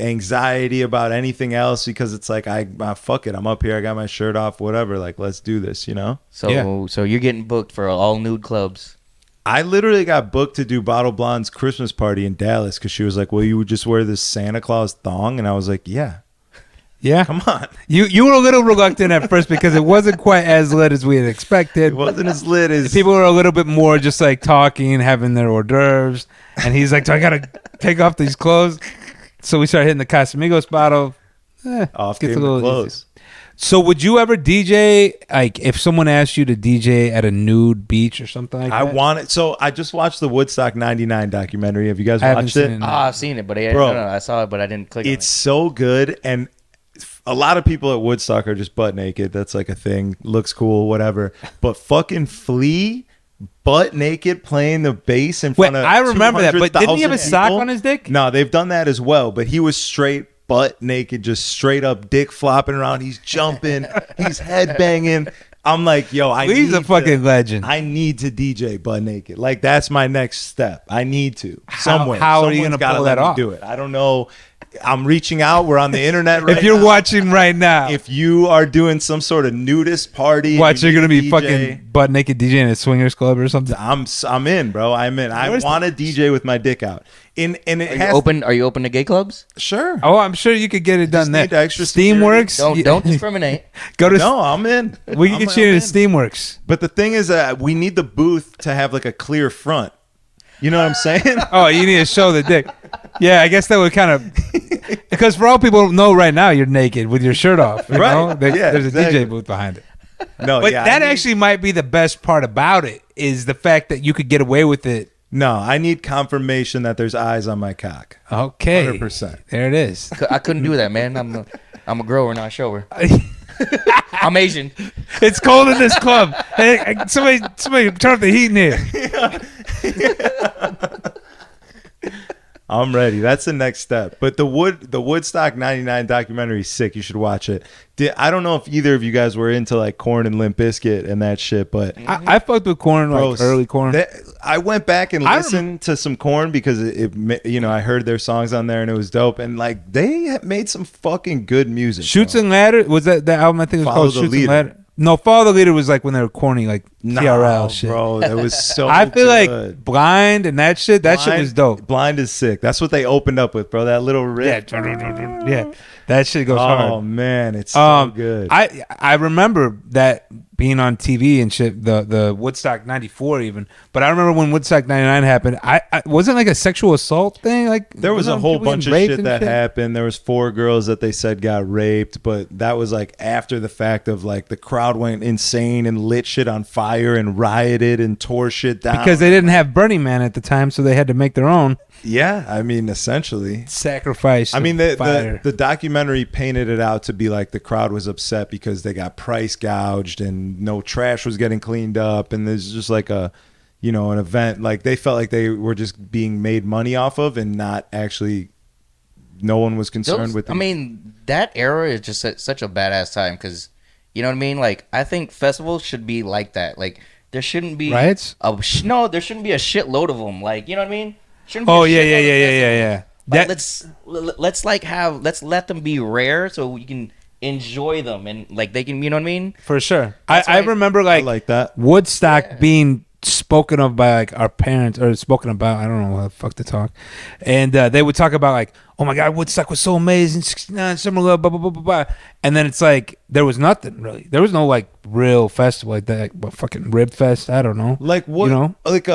anxiety about anything else because it's like fuck it. I'm up here. I got my shirt off. Whatever. Like let's do this. So you're getting booked for all nude clubs. I literally got booked to do Bottle Blonde's Christmas party in Dallas because she was like, well, you would just wear this Santa Claus thong? And I was like, yeah. Come on. You were a little reluctant at first because it wasn't quite as lit as we had expected. It wasn't as lit as... People were a little bit more just like talking, having their hors d'oeuvres. And he's like, do I got to take off these clothes? So we started hitting the Casamigos bottle. Off gets game a to little close. So would you ever DJ, like if someone asked you to DJ at a nude beach or something like I that? want it. So I just watched the Woodstock 99 documentary. Have you guys I haven't watched seen it? it. Oh, I've seen it, but Bro, I saw it, but I didn't click on it. It's so good. And a lot of people at Woodstock are just butt naked. That's like a thing. Looks cool, whatever. But fucking Flea, butt naked, playing the bass in front of I remember that, but didn't he have a 200,000 sock people? on his dick? No, they've done that as well. But he was straight butt naked, just straight up dick flopping around. He's jumping. He's headbanging. I'm like, yo, He's a fucking legend. I need to DJ butt naked. Like, that's my next step. I need to. Somewhere. How are you Someone's gonna gotta pull let that me off? do it. I don't know. I'm reaching out. We're on the internet right If you're now. watching right now, If you are doing some sort of nudist party, watch, and you're you gonna need be a fucking butt naked DJing at a swingers club or something. I'm in, bro. I'm in. I Where's want to DJ with my dick out. And it Are you has open? Are you open to gay clubs? Sure. Oh, I'm sure you could get it done need there. extra security. Steamworks. Don't discriminate. Go to. No, I'm in. We can I'm- get you I'm into Steamworks. But the thing is that we need the booth to have like a clear front. You know what I'm saying? Oh, you need to show the dick. Yeah, I guess that would kind of because for all people know right now you're naked with your shirt off. You Right. know? Yeah, There's a exactly. DJ booth behind it. No, But yeah. that I need- actually might be the best part about it is the fact that you could get away with it. No, I need confirmation that there's eyes on my cock. Okay, 100%. there it is. I couldn't do that, man. I'm a grower, not a shower. I'm Asian. It's cold in this club. Hey, somebody turn up the heat in here. I'm ready. That's the next step. But the Woodstock 99 documentary is sick. You should watch it. I don't know if either of you guys were into like Korn and Limp Bizkit and that shit, but I fucked with Korn, like Bro, early Korn. I went back and I listened to some Korn because I heard their songs on there and it was dope. And like they made some fucking good music. Shoots bro. and Ladder was that album? I think it was Follow called the Shoots Leader. and Ladder. No, Follow the Leader was like when they were corny, like TRL shit. Bro, that was so I feel good. like Blind and that shit. That shit was dope. Blind is sick. That's what they opened up with, bro. That little riff. Yeah, that shit goes Oh hard. man, it's so good. I remember that being on TV and shit, the Woodstock 94 even. But I remember when Woodstock 99 happened, I wasn't like a sexual assault thing. Like There was a wasn't whole people bunch of getting shit raped that and happened. There was 4 girls that they said got raped, but that was like after the fact of like the crowd went insane and lit shit on fire and rioted and tore shit down. because they didn't have Burning Man at the time, so they had to make their own Yeah, I mean essentially. sacrifice. I mean of fire. the documentary painted it out to be like the crowd was upset because they got price gouged and no trash was getting cleaned up, and there's just like an event like they felt like they were just being made money off of and not actually no one was concerned with I mean, that era is just such a badass time because, you know what I mean? Like, I think festivals should be like that. Like, there shouldn't be Riots? there shouldn't be a shitload of them. Like, you know what I mean? Shouldn't be Oh a yeah, shitload of yeah. festivals. Like, That let's let them be rare so we can enjoy them and like they can, you know what I mean? for sure. That's I why- remember I like that. Woodstock being spoken of by like our parents or spoken about. I don't know how the fuck to talk, and they would talk about like, oh my god, Woodstock was so amazing, 69 Summer Love, blah blah blah blah blah, and then it's like there was nothing really. There was no like real festival like that, like what fucking Rib Fest. I don't know. Like what? You know? Like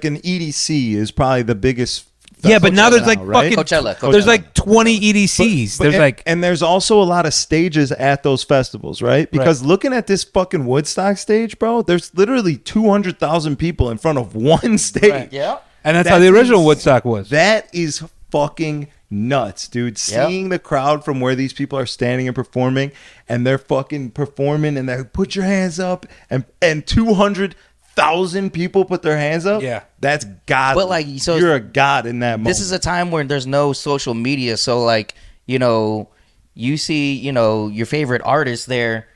an EDC is probably the biggest. Yeah, but now festival there's like right? fucking Coachella. There's like 20 EDCs. But- there's and, like and there's also a lot of stages at those festivals, right? Because looking at this fucking Woodstock stage, bro, there's literally 200,000 people in front of one stage. Right. Yeah. and that's how the original is- Woodstock was. That is fucking nuts, dude. Seeing the crowd from where these people are standing and performing, and they're fucking performing, and they put your hands up, and 200,000 people put their hands up. Yeah. That's God. But, like, so you're a god in that moment. This is a time where there's no social media, so like, you know, you see, you know, your favorite artist there,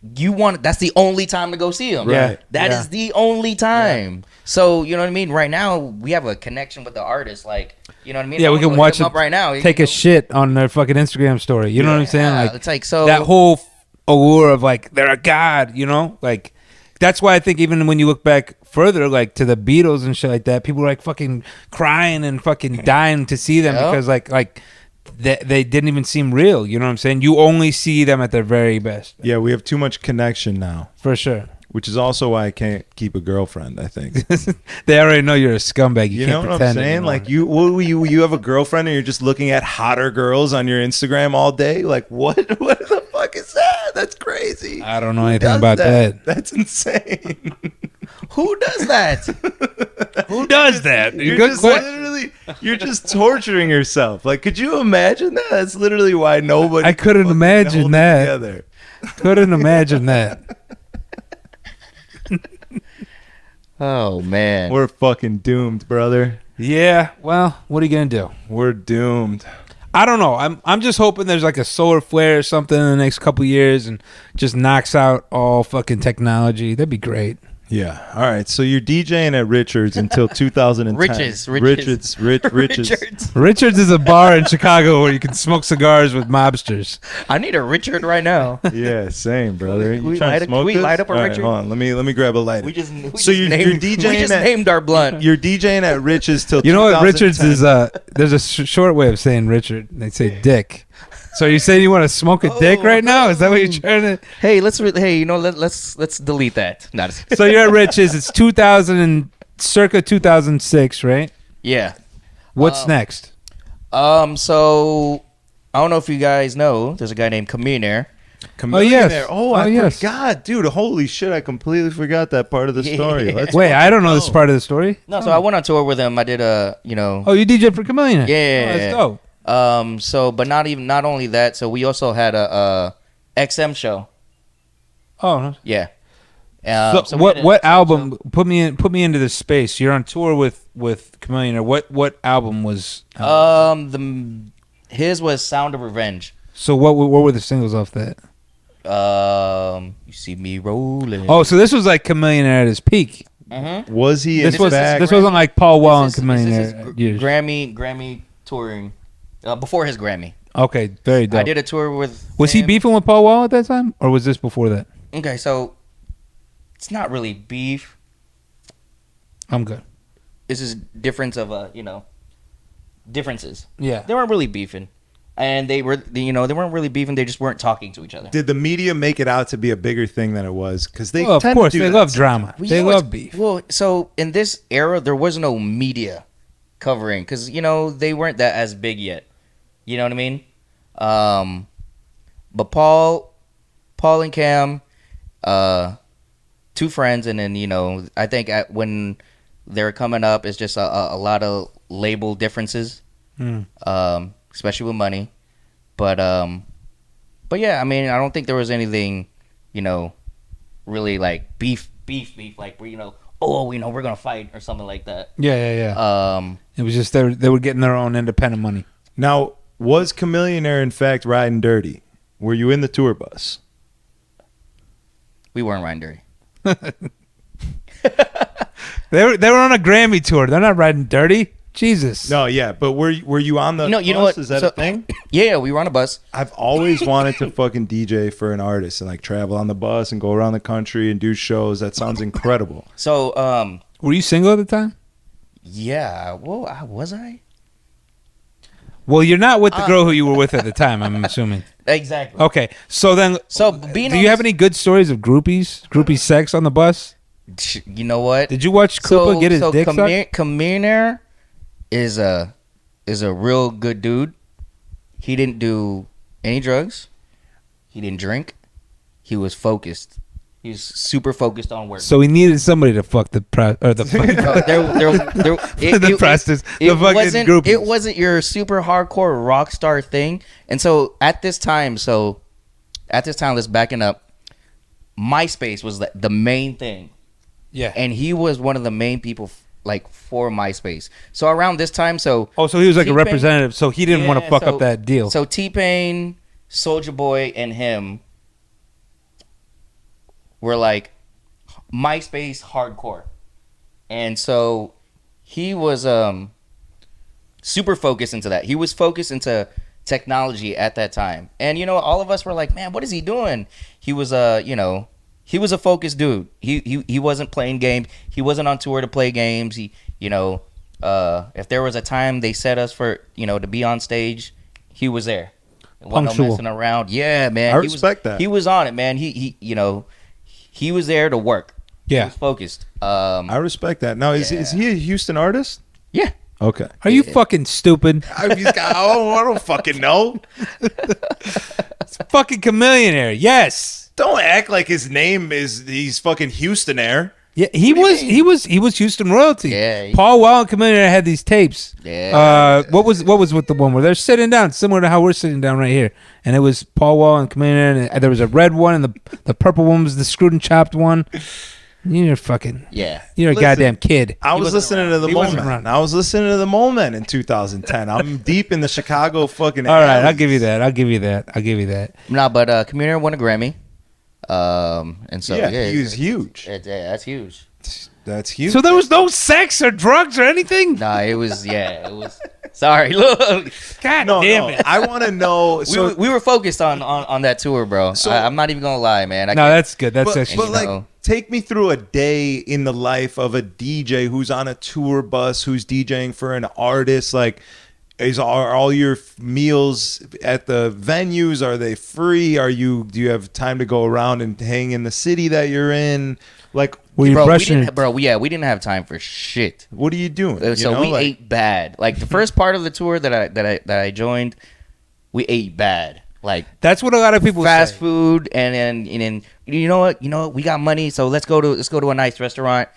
that's the only time to go see them. Right. That is the only time. So, you know what I mean? Right now, we have a connection with the artist, like, you know what I mean? Yeah, we I'm can gonna watch hit 'em it up right now. Take a shit on their fucking Instagram story. You know what I'm saying? Yeah, Like it's like, so that whole allure of like they're a god, you know? Like that's why I think even when you look back further, like to the Beatles and shit like that, people were like fucking crying and fucking dying to see them Yeah. because like they didn't even seem real. You know what I'm saying? You only see them at their very best, Yeah, we have too much connection now. for sure. which is also why I can't keep a girlfriend, I think. They already know you're a scumbag. You can't know what I'm pretend saying? anymore. Like you have a girlfriend and you're just looking at hotter girls on your Instagram all day. Like what? What the fuck is that? That's crazy. I don't know anything about that. That's insane. Who does that? Who does that? You're Good just question. literally, you're just torturing yourself. Like, could you imagine that? That's literally why nobody. I couldn't fucking imagine held it that. together. Couldn't imagine that. Oh man. We're fucking doomed, brother. Yeah. Well, what are you gonna do? We're doomed. I don't know. I'm just hoping there's like a solar flare or something in the next couple years and just knocks out all fucking technology. That'd be great. Yeah. All right. So you're DJing at Richards until 2010. Richards. Richards is a bar in Chicago where you can smoke cigars with mobsters. I need a Richard right now. Yeah, same, brother. Can we You trying light to a- smoke can we this? light up a All right, Richard? hold on. Let me grab a lighter. We just you're named, DJing we just at- named our blunt. You're DJing at Richards till You know what 2010. Richards is? There's a short way of saying Richard. They say dick. So you saying you want to smoke a dick right now? Is that what you're trying to? Hey, let's delete that. Not So you're at Richards. It's 2000 and circa 2006, right? yeah. What's next? So I don't know if you guys know. There's a guy named Chamillionaire. yes. Oh, Oh, I yes. forgot, dude. Holy shit! I completely forgot that part of the story. Let's Wait, I don't know go. this part of the story. No, so I went on tour with him. I did Oh, you DJ for Chamillionaire? Yeah. Oh, that's dope. So but not only that. So we also had a XM show. Oh, Yeah. so we what did a what XM album show. put me into this space? You're on tour with Chamillionaire. What album was? His was Sound of Revenge. So what were the singles off that? You see me rolling. Oh, so this was like Chamillionaire at his peak. Mm-hmm. Was he in This fact? wasn't like Paul Wall and Chamillionaire years. Grammy touring before his Grammy. Okay, very dope. I did a tour with. Was he him. beefing with Paul Wall at that time, or was this before that? Okay, so it's not really beef. I'm good. This is difference of differences. Yeah. They weren't really beefing, and they weren't really beefing. They just weren't talking to each other. Did the media make it out to be a bigger thing than it was? Because they Well, of tend course, to do they that love sometimes. drama. Well, They you know love what's- beef. Well, so in this era, there was no media covering because they weren't that as big yet. You know what I mean? But Paul and Cam, two friends, and then I think when they're coming up, it's just a lot of label differences, especially with money. But yeah, I mean, I don't think there was anything, really like beef, like we're gonna fight or something like that. Yeah. It was just they were getting their own independent money. Now, was Chamillionaire in fact riding dirty? Were you in the tour bus? We weren't riding dirty. They were on a Grammy tour. They're not riding dirty. Jesus. No, yeah, but were you on the No, bus? you know what? Is that So- a thing? Yeah, we were on a bus. I've always wanted to fucking DJ for an artist and like travel on the bus and go around the country and do shows. That sounds incredible. So, Were you single at the time? yeah. Well, was I? Well, you're not with the girl who you were with at the time, I'm assuming. Exactly. Okay. So then, So being do on you have this- any good stories of groupie sex on the bus? You know what? Did you watch Koopa get his dick sucked? Chamillionaire is a real good dude. He didn't do any drugs. He didn't drink. He was focused. He was super focused on work. So he needed somebody to fuck the the prostitutes, the fucking groupies. It wasn't your super hardcore rock star thing. And so at this time, let's backing up. MySpace was the main thing. Yeah. And he was one of the main people like for MySpace. So around this time, so Oh, so he was like a T-Pain- representative. So he didn't want to Yeah, fuck so- up that deal. So T-Pain, Soulja Boy, and him were like MySpace hardcore, and so he was super focused into that. He was focused into technology at that time, and all of us were like, man, what is he doing? He was he was a focused dude. He wasn't playing games. He wasn't on tour to play games. He if there was a time they set us for to be on stage, he was there. Wasn't no Punctual. messing around. Yeah, man. I He was- respect that. He was on it, man. He He was there to work. Yeah. He was focused. I respect that. Now, is he a Houston artist? Yeah. Okay. Are you fucking stupid? I don't fucking know. It's fucking Chamillionaire. Yes. Don't act like his name he's fucking Houstonaire. Yeah, he was Houston royalty. Yeah. Paul Wall and Chamillionaire had these tapes. Yeah. What was with the one where they're sitting down, similar to how we're sitting down right here, and it was Paul Wall and Chamillionaire, and there was a red one, and the purple one was the screwed and chopped one. You're a goddamn kid. I was listening to the wasn't moment. around. I was listening to the moment in 2010. I'm deep in the Chicago fucking. All right, I'll give you that. Nah, but Chamillionaire won a Grammy. And so he was huge. That's huge. That's huge. So there was no sex or drugs or anything? Nah, it was. Sorry, look. God damn it. I want to know. So we were focused on that tour, bro. So- I'm not even gonna lie, man. That's good. That's but, actually but like, take me through a day in the life of a DJ who's on a tour bus, who's DJing for an artist. Like, are all your meals at the venues? Are they free? Do you have time to go around and hang in the city that you're in? Like, we didn't have time for shit. what are you doing? So we ate bad. Like the first part of the tour that I joined, we ate bad. Like that's what a lot of people fast say. food, and then you know what? We got money, so let's go to a nice restaurant.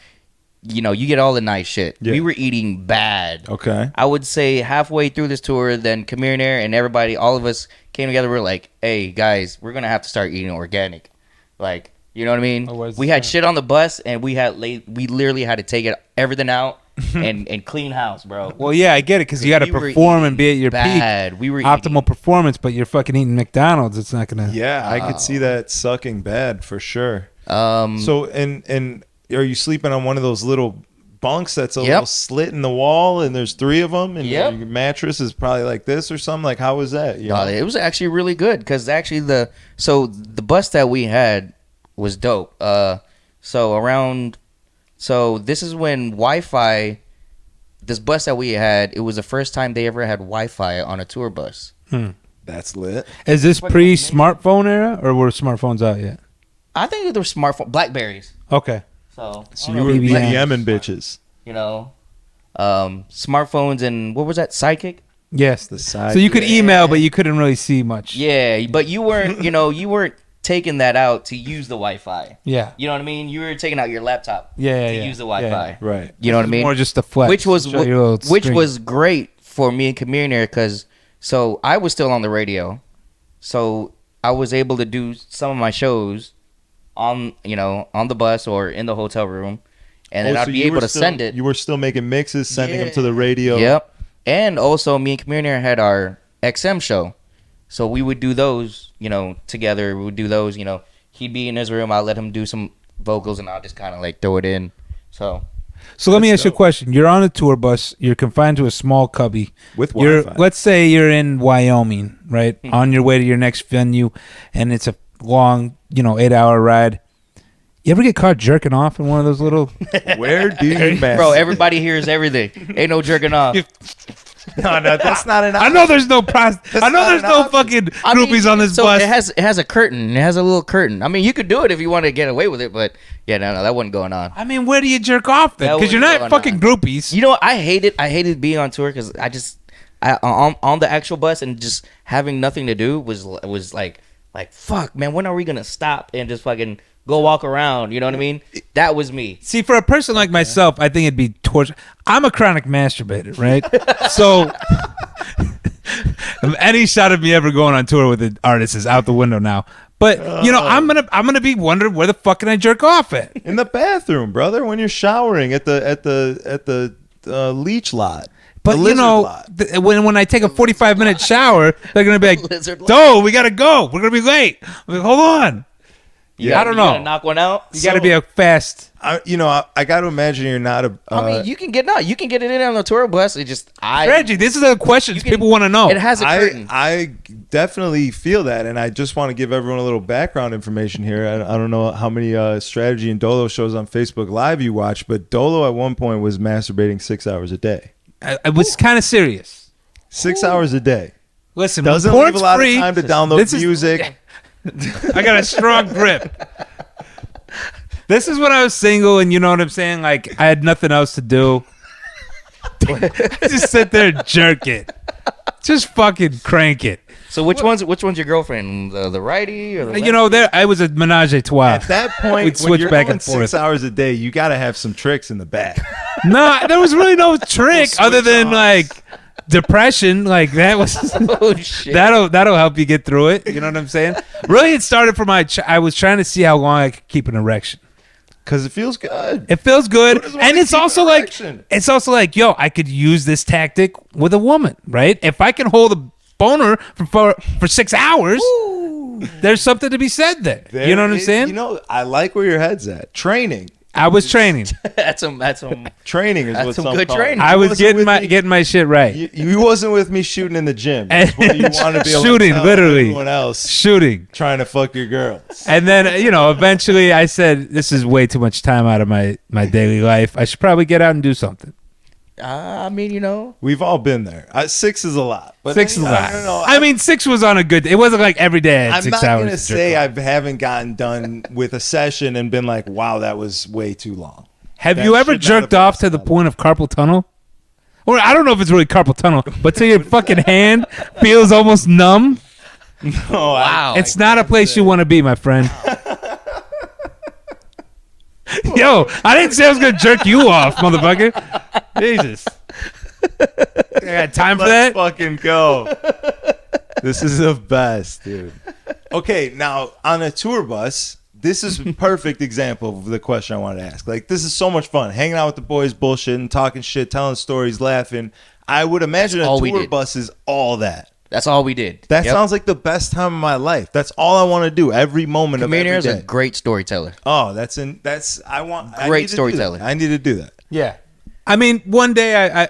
You get all the nice shit. Yeah. We were eating bad. Okay. I would say halfway through this tour, then Chamillionaire and everybody, all of us came together. We're like, hey guys, we're gonna have to start eating organic. Like, you know what I mean? We had shit on the bus, and we literally had to take everything out and clean house, bro. Well, yeah, I get it because you got to perform and be at your peak. We were optimal performance, but you're fucking eating McDonald's. It's not gonna. Yeah, I could see that sucking bad for sure. So So and are you sleeping on one of those little bunks that's a little slit in the wall, and there's 3 of them, and your mattress is probably like this or something? Like, how was that? It was actually really good because actually the bus that we had was dope. So this is when Wi-Fi. This bus that we had, it was the first time they ever had Wi-Fi on a tour bus. That's lit. Is this pre-smartphone era, or were smartphones out yet? I think they were smartphone Blackberries. Okay. So you were BBM. BBMing bitches. Smartphones and what was that? Sidekick. Yes. The side. So you could email, but you couldn't really see much. Yeah, but you weren't. You weren't taking that out to use the Wi-Fi. Yeah. You know what I mean? You were taking out your laptop to use the Wi-Fi. Yeah. Right. You know what I mean? More just the flex. Which was great for me and Chamillionaire because I was still on the radio, so I was able to do some of my shows on the bus or in the hotel room, and then I'd be able to send it. You were still making mixes, sending them to the radio. Yep. And also, me and Chamillionaire had our XM show, so we would do those, together. We would do those, he'd be in his room, I'll let him do some vocals, and I'll just kind of like throw it in. So let me ask you a question. You're on a tour bus. You're confined to a small cubby. With Wi-Fi. Let's say you're in Wyoming, right? On your way to your next venue, and it's a long, 8-hour ride. You ever get caught jerking off in one of those little... Where do you mess? Bro, everybody hears everything. Ain't no jerking off. No, that's not an option. I know there's no fucking groupies on this bus. It has a curtain. It has a little curtain. I mean, you could do it if you want to get away with it, but yeah, no, that wasn't going on. I mean, where do you jerk off then? Because you're not fucking groupies. You know what? I hated being on tour because on the actual bus and just having nothing to do was like fuck, man, when are we gonna stop and just fucking go walk around? You know what I mean? That was me. See, for a person like myself, I think it'd be torture. I'm a chronic masturbator, right? So any shot of me ever going on tour with an artist is out the window now. But I'm gonna be wondering where the fuck can I jerk off at? In the bathroom, brother, when you're showering at the leech lot. But when I take a 45-minute shower, they're gonna be like, "Doe, we gotta go. We're gonna be late." I'm like, hold on. I don't know. You gotta knock one out. You gotta be a fast. I got to imagine you're not a. I mean, you can get it in on the tour bus. It just Reggie, this is a question people want to know. It has a curtain. I definitely feel that, and I just want to give everyone a little background information here. I don't know how many Strategy and Dolo shows on Facebook Live you watch, but Dolo at one point was masturbating 6 hours a day. I was kind of serious. 6 hours a day. Listen, doesn't leave a lot of time to download music. I got a strong grip. This is when I was single, and you know what I'm saying? Like, I had nothing else to do. Just sit there and jerk it. Just fucking crank it. So which one's your girlfriend? The righty or the lefty? You know, I was a menage a trois. At that point, We'd switch when you're back going and forth. 6 hours a day, you got to have some tricks in the bag. No, there was really no trick other than like depression. Like that was Oh shit. that'll help you get through it. You know what I'm saying? Really, it started from I was trying to see how long I could keep an erection. Because it feels good. It feels good, Who doesn't wanna and it's keep also an like erection? yo, I could use this tactic with a woman, right? If I can hold a boner for 6 hours, there's something to be said there. You know what I'm saying? You know, I like where your head's at. Training. I was training. That's some Training is That's what some some good call it. training. I You was wasn't with me- getting my shit right. You wasn't with me shooting in the gym. That's what you want to be able Shooting, to tell literally. everyone else Shooting. trying to fuck your girls. And then, eventually I said, this is way too much time out of my daily life. I should probably get out and do something. I mean, We've all been there. 6 is a lot. But 6 is a lot. I don't know. I mean, 6 was on a good day. It wasn't like every day I had I'm 6 not hours. going to to say jerk off. I haven't gotten done with a session and been like, wow, that was way too long. Have that you ever should not have jerked off been to the point of carpal tunnel? Or I don't know if it's really carpal tunnel, but till your fucking hand feels almost numb. Oh, wow. It's not a place you want to be, my friend. Yo, I didn't say I was going to jerk you off, motherfucker. Jesus. I got time for Let's that? fucking go. This is the best, dude. Okay, now on a tour bus, this is a perfect example of the question I wanted to ask. Like, this is so much fun. Hanging out with the boys, bullshitting, talking shit, telling stories, laughing. I would imagine all a we tour did. bus is all that. That's all we did. That Yep. sounds like the best time of my life. That's all I want to do every moment of every Chamillionaire is a day. great storyteller. I need Great to do storyteller. that. I need to do that. Yeah. I mean, one day I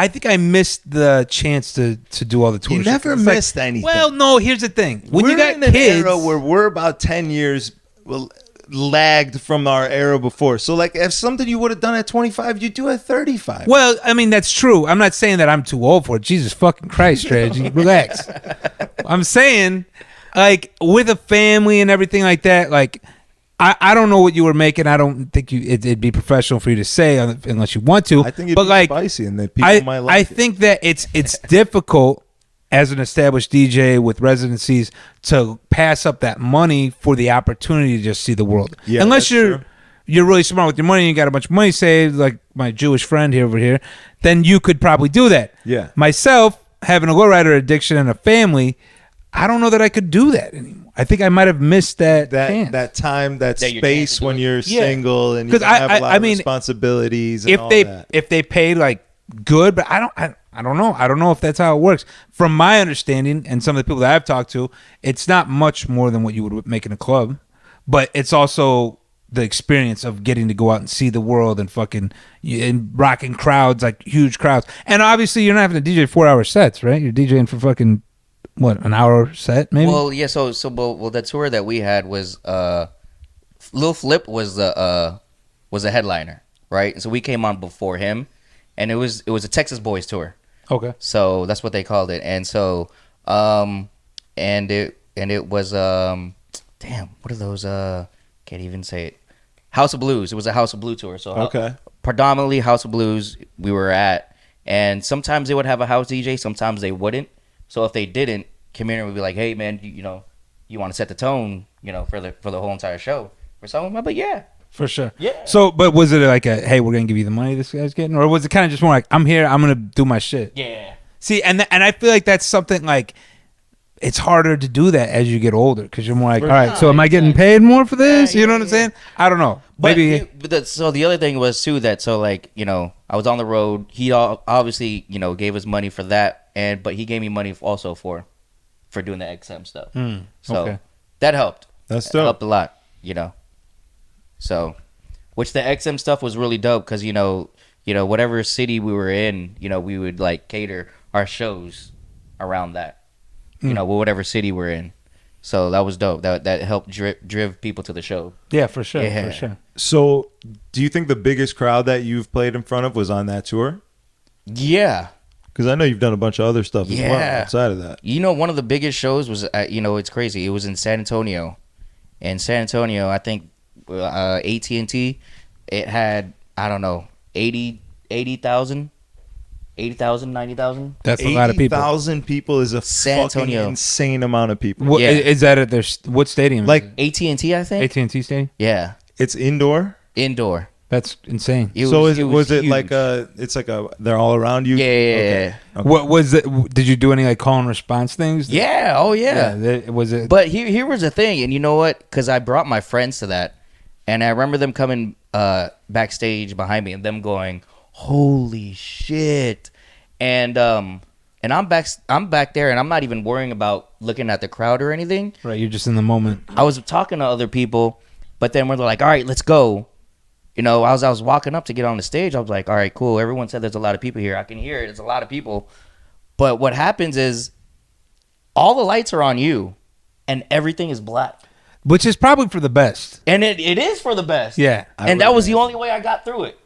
think I missed the chance to do all the tour You shit. never It's like, missed anything. well, no, here's the thing. When We're you got in an kids, era where we're about 10 years lagged from our era before. So, like, if something you would have done at 25, you do at 35. well, I mean, that's true. I'm not saying that I'm too old for it. Jesus fucking Christ, strategy. Relax. I'm saying, like, with a family and everything like that, like, I don't know what you were making. I don't think it'd be professional for you to say unless you want to. I think it'd but be like, spicy and that people might like I it. think that it's difficult as an established DJ with residencies to pass up that money for the opportunity to just see the world. Yeah, Unless that's you're true. you're really smart with your money and you got a bunch of money saved, like my Jewish friend here over here, then you could probably do that. Yeah. Myself, having a lowrider addiction and a family, I don't know that I could do that anymore. I think I might have missed that chance. that time, that That your space chance to when do it. you're Yeah. single and you 'Cause don't have a lot I of mean, responsibilities and if all they that. if they paid like good, but I don't know. I don't know if that's how it works. From my understanding and some of the people that I've talked to, it's not much more than what you would make in a club, but it's also the experience of getting to go out and see the world and fucking and rocking crowds, like huge crowds. And obviously you're not having to DJ 4-hour sets, right? You're DJing for fucking what, an hour set maybe? Well, yeah. So the tour that we had was Lil Flip was the headliner, right? And so we came on before him, and it was a Texas Boys tour. Okay. So that's what they called it. And so and it was damn, what are those can't even say it. House of Blues. It was a House of Blue tour. So Okay. predominantly House of Blues we were at, and sometimes they would have a house DJ, sometimes they wouldn't. So if they didn't, Chamillionaire would be like, "Hey man, you want to set the tone, for the whole entire show or something?" But yeah, For sure. Yeah. So, but was it like a, hey, we're going to give you the money this guy's getting? Or was it kind of just more like, I'm here, I'm going to do my shit? yeah. See, and I feel like that's something like, it's harder to do that as you get older because you're more like, all right, so am I getting paid more for this? Yeah, You know yeah, what I'm yeah. saying? I don't know. But, Maybe. so the other thing was too that I was on the road. He obviously gave us money for that, but he gave me money also for doing the XM stuff. So okay. that helped. That's That dope. helped a lot. So, which the XM stuff was really dope because whatever city we were in, we would like cater our shows around that. Whatever city we're in. So that was dope. That helped drive people to the show. Yeah, for sure. Yeah. For sure. So, do you think the biggest crowd that you've played in front of was on that tour? Yeah. Because I know you've done a bunch of other stuff as well Yeah. outside of that. One of the biggest shows was, it's crazy. It was in San Antonio. In San Antonio, I think AT&T, it had, I don't know, 80,000, 90,000. That's a lot of people. 80,000 people is a San fucking Antonio. insane amount of people. What, Yeah. Is that at their what stadium? Like AT&T, I think. AT&T stadium? Yeah, it's indoor. indoor. That's insane. Was it huge. like it's like they're all around you? Yeah. Okay. What was it? Did you do any like call and response things? Yeah. Oh yeah. Was it? But here was the thing, and you know what? Because I brought my friends to that, and I remember them coming backstage behind me and them going, "Holy shit!" And I'm back there, and I'm not even worrying about looking at the crowd or anything. Right, you're just in the moment. I was talking to other people, but then we're like, "All right, let's go." You know, as I was walking up to get on the stage, I was like, "All right, cool." Everyone said there's a lot of people here. I can hear it. There's a lot of people. But what happens is all the lights are on you, and everything is black. Which is probably for the best. And it is for the best. Yeah. And that was the only way I got through it.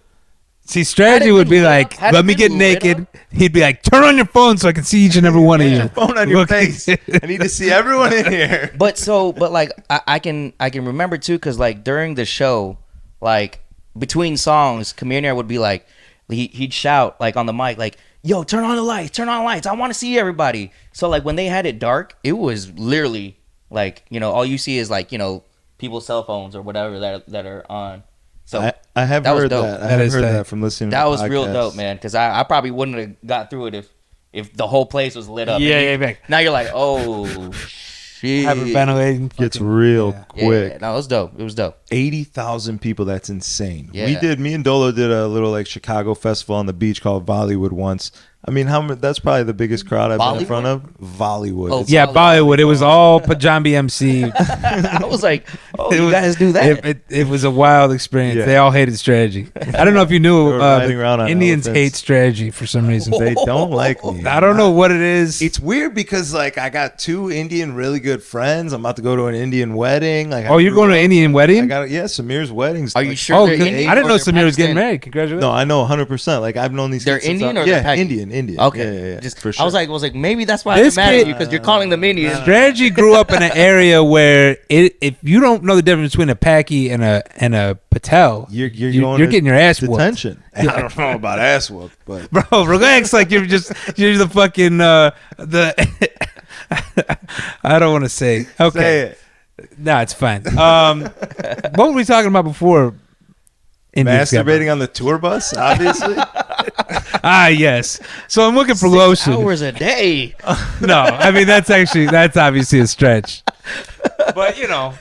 See, strategy would be like, let me get naked. He'd be like, turn on your phone so I can see each and every one of you. Phone on your face. I need to see everyone in here. But like I can remember too, because like during the show, like between songs, Chamillionaire would be like, he'd shout like on the mic, like, "Yo, turn on the lights, I want to see everybody." So like when they had it dark, it was literally like, you know, all you see is like, you know, people's cell phones or whatever that are on. So I have that was heard dope. that. I have heard that from listening to that the was real podcast. dope, man, because I probably wouldn't have got through it if the whole place was lit up. Yeah. Now you're like, oh shit. Hyperventilating. Gets real quick. Yeah, no, it was dope. It was dope. 80,000 people. That's insane. Yeah. Me and Dolo did a little like Chicago festival on the beach called Bollywood once. I mean, that's probably the biggest crowd I've been in front of. Bollywood. Oh, It's- Yeah, Bollywood. It was all Pajambi MC. I was like, oh, you guys do that? It was a wild experience. Yeah. They all hated strategy. I don't know if you They knew, were riding around on Indians elephants. hate strategy for some reason. They don't like me. I don't know what it is. It's weird because like I got two Indian really good friends. I'm about to go to an Indian wedding. Like, Oh, you're going to an Indian wedding? Samir's wedding's. Are you like- sure? Oh, they're good. Indian I didn't or know they're Samir was getting Pakistani? married. Congratulations. No, I know 100%. Like I've known these. They're kids since Indian I- or they're yeah, Pakistan? Indian. Okay, Yeah. Just, For sure. I was like, maybe that's why This I'm mad at kid- you because you're calling them Indian. Strategy grew up in an area where if you don't know the difference between a Paki and a Patel, You're you're getting your ass whooped. detention. I don't know about ass whooped, but Bro, relax like you're the fucking the I don't want to say. Okay. say it. No, it's fine. What were we talking about before? Indians got Masturbating on the tour bus, obviously. yes. So I'm looking for 6 lotion. hours a day. No, I mean that's obviously a stretch. But you know,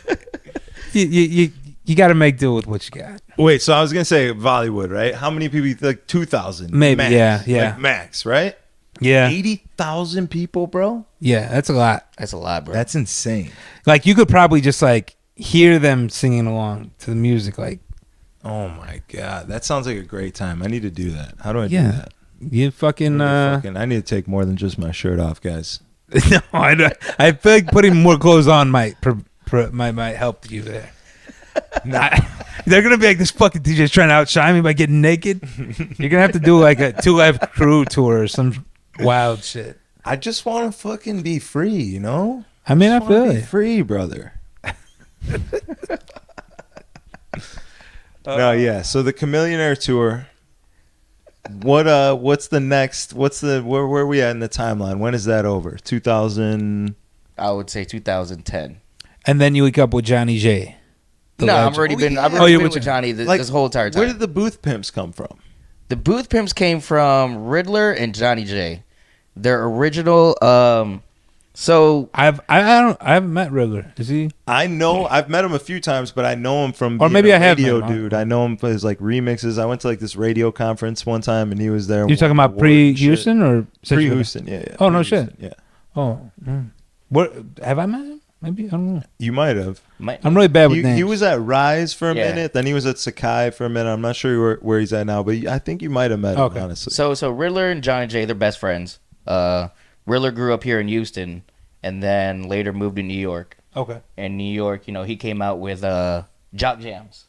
you got to make do with what you got. Wait, so I was gonna say Bollywood, right? How many people? Like 2,000, Maybe, max. yeah. Like max, right? Yeah, 80,000 people, bro. yeah, that's a lot. That's a lot, bro. That's insane. Like you could probably just like hear them singing along to the music. Like, Oh my god, that sounds like a great time. I need to do that. How do I do yeah, that? you fucking. I need to take more than just my shirt off, guys. No, I don't. I feel like putting more clothes on might help you there. They're gonna be like, this fucking DJ's trying to outshine me by getting naked. You're gonna have to do like a 2 Live Crew tour or some wild shit. I just want to fucking be free, you know? I mean, I Just wanna feel be it. free, brother. No, yeah. So the Chamillionaire tour. What's the next? Where are we at in the timeline? When is that over? 2000. I would say 2010. And then you wake up with Johnny J. the No, legend. I've already been. yeah. I've Oh, already you been were with Johnny this Like, whole entire time. Where did the booth pimps come from? The Booth Pimps came from Riddler and Johnny J. Their original. So I haven't met Riddler. Is he? I know I've met him a few times, but I know him from Or being maybe a I have met radio him, huh? dude. I know him for his like remixes. I went to like this radio conference one time, and he was there. You talking about pre-Houston or Pre-Houston? Yeah. Oh, no Pre-Houston, shit. Yeah, Oh, what have I met him? Maybe I don't know. you might have. I'm really bad with names. He was at Rise for a Yeah. minute, then he was at Sakai for a minute. I'm not sure where he's at now, but I think you might have met him, Okay. honestly. So Riddler and Johnny J, they're best friends. Riddler grew up here in Houston, and then later moved to New York. Okay. In New York, he came out with Jock Jams.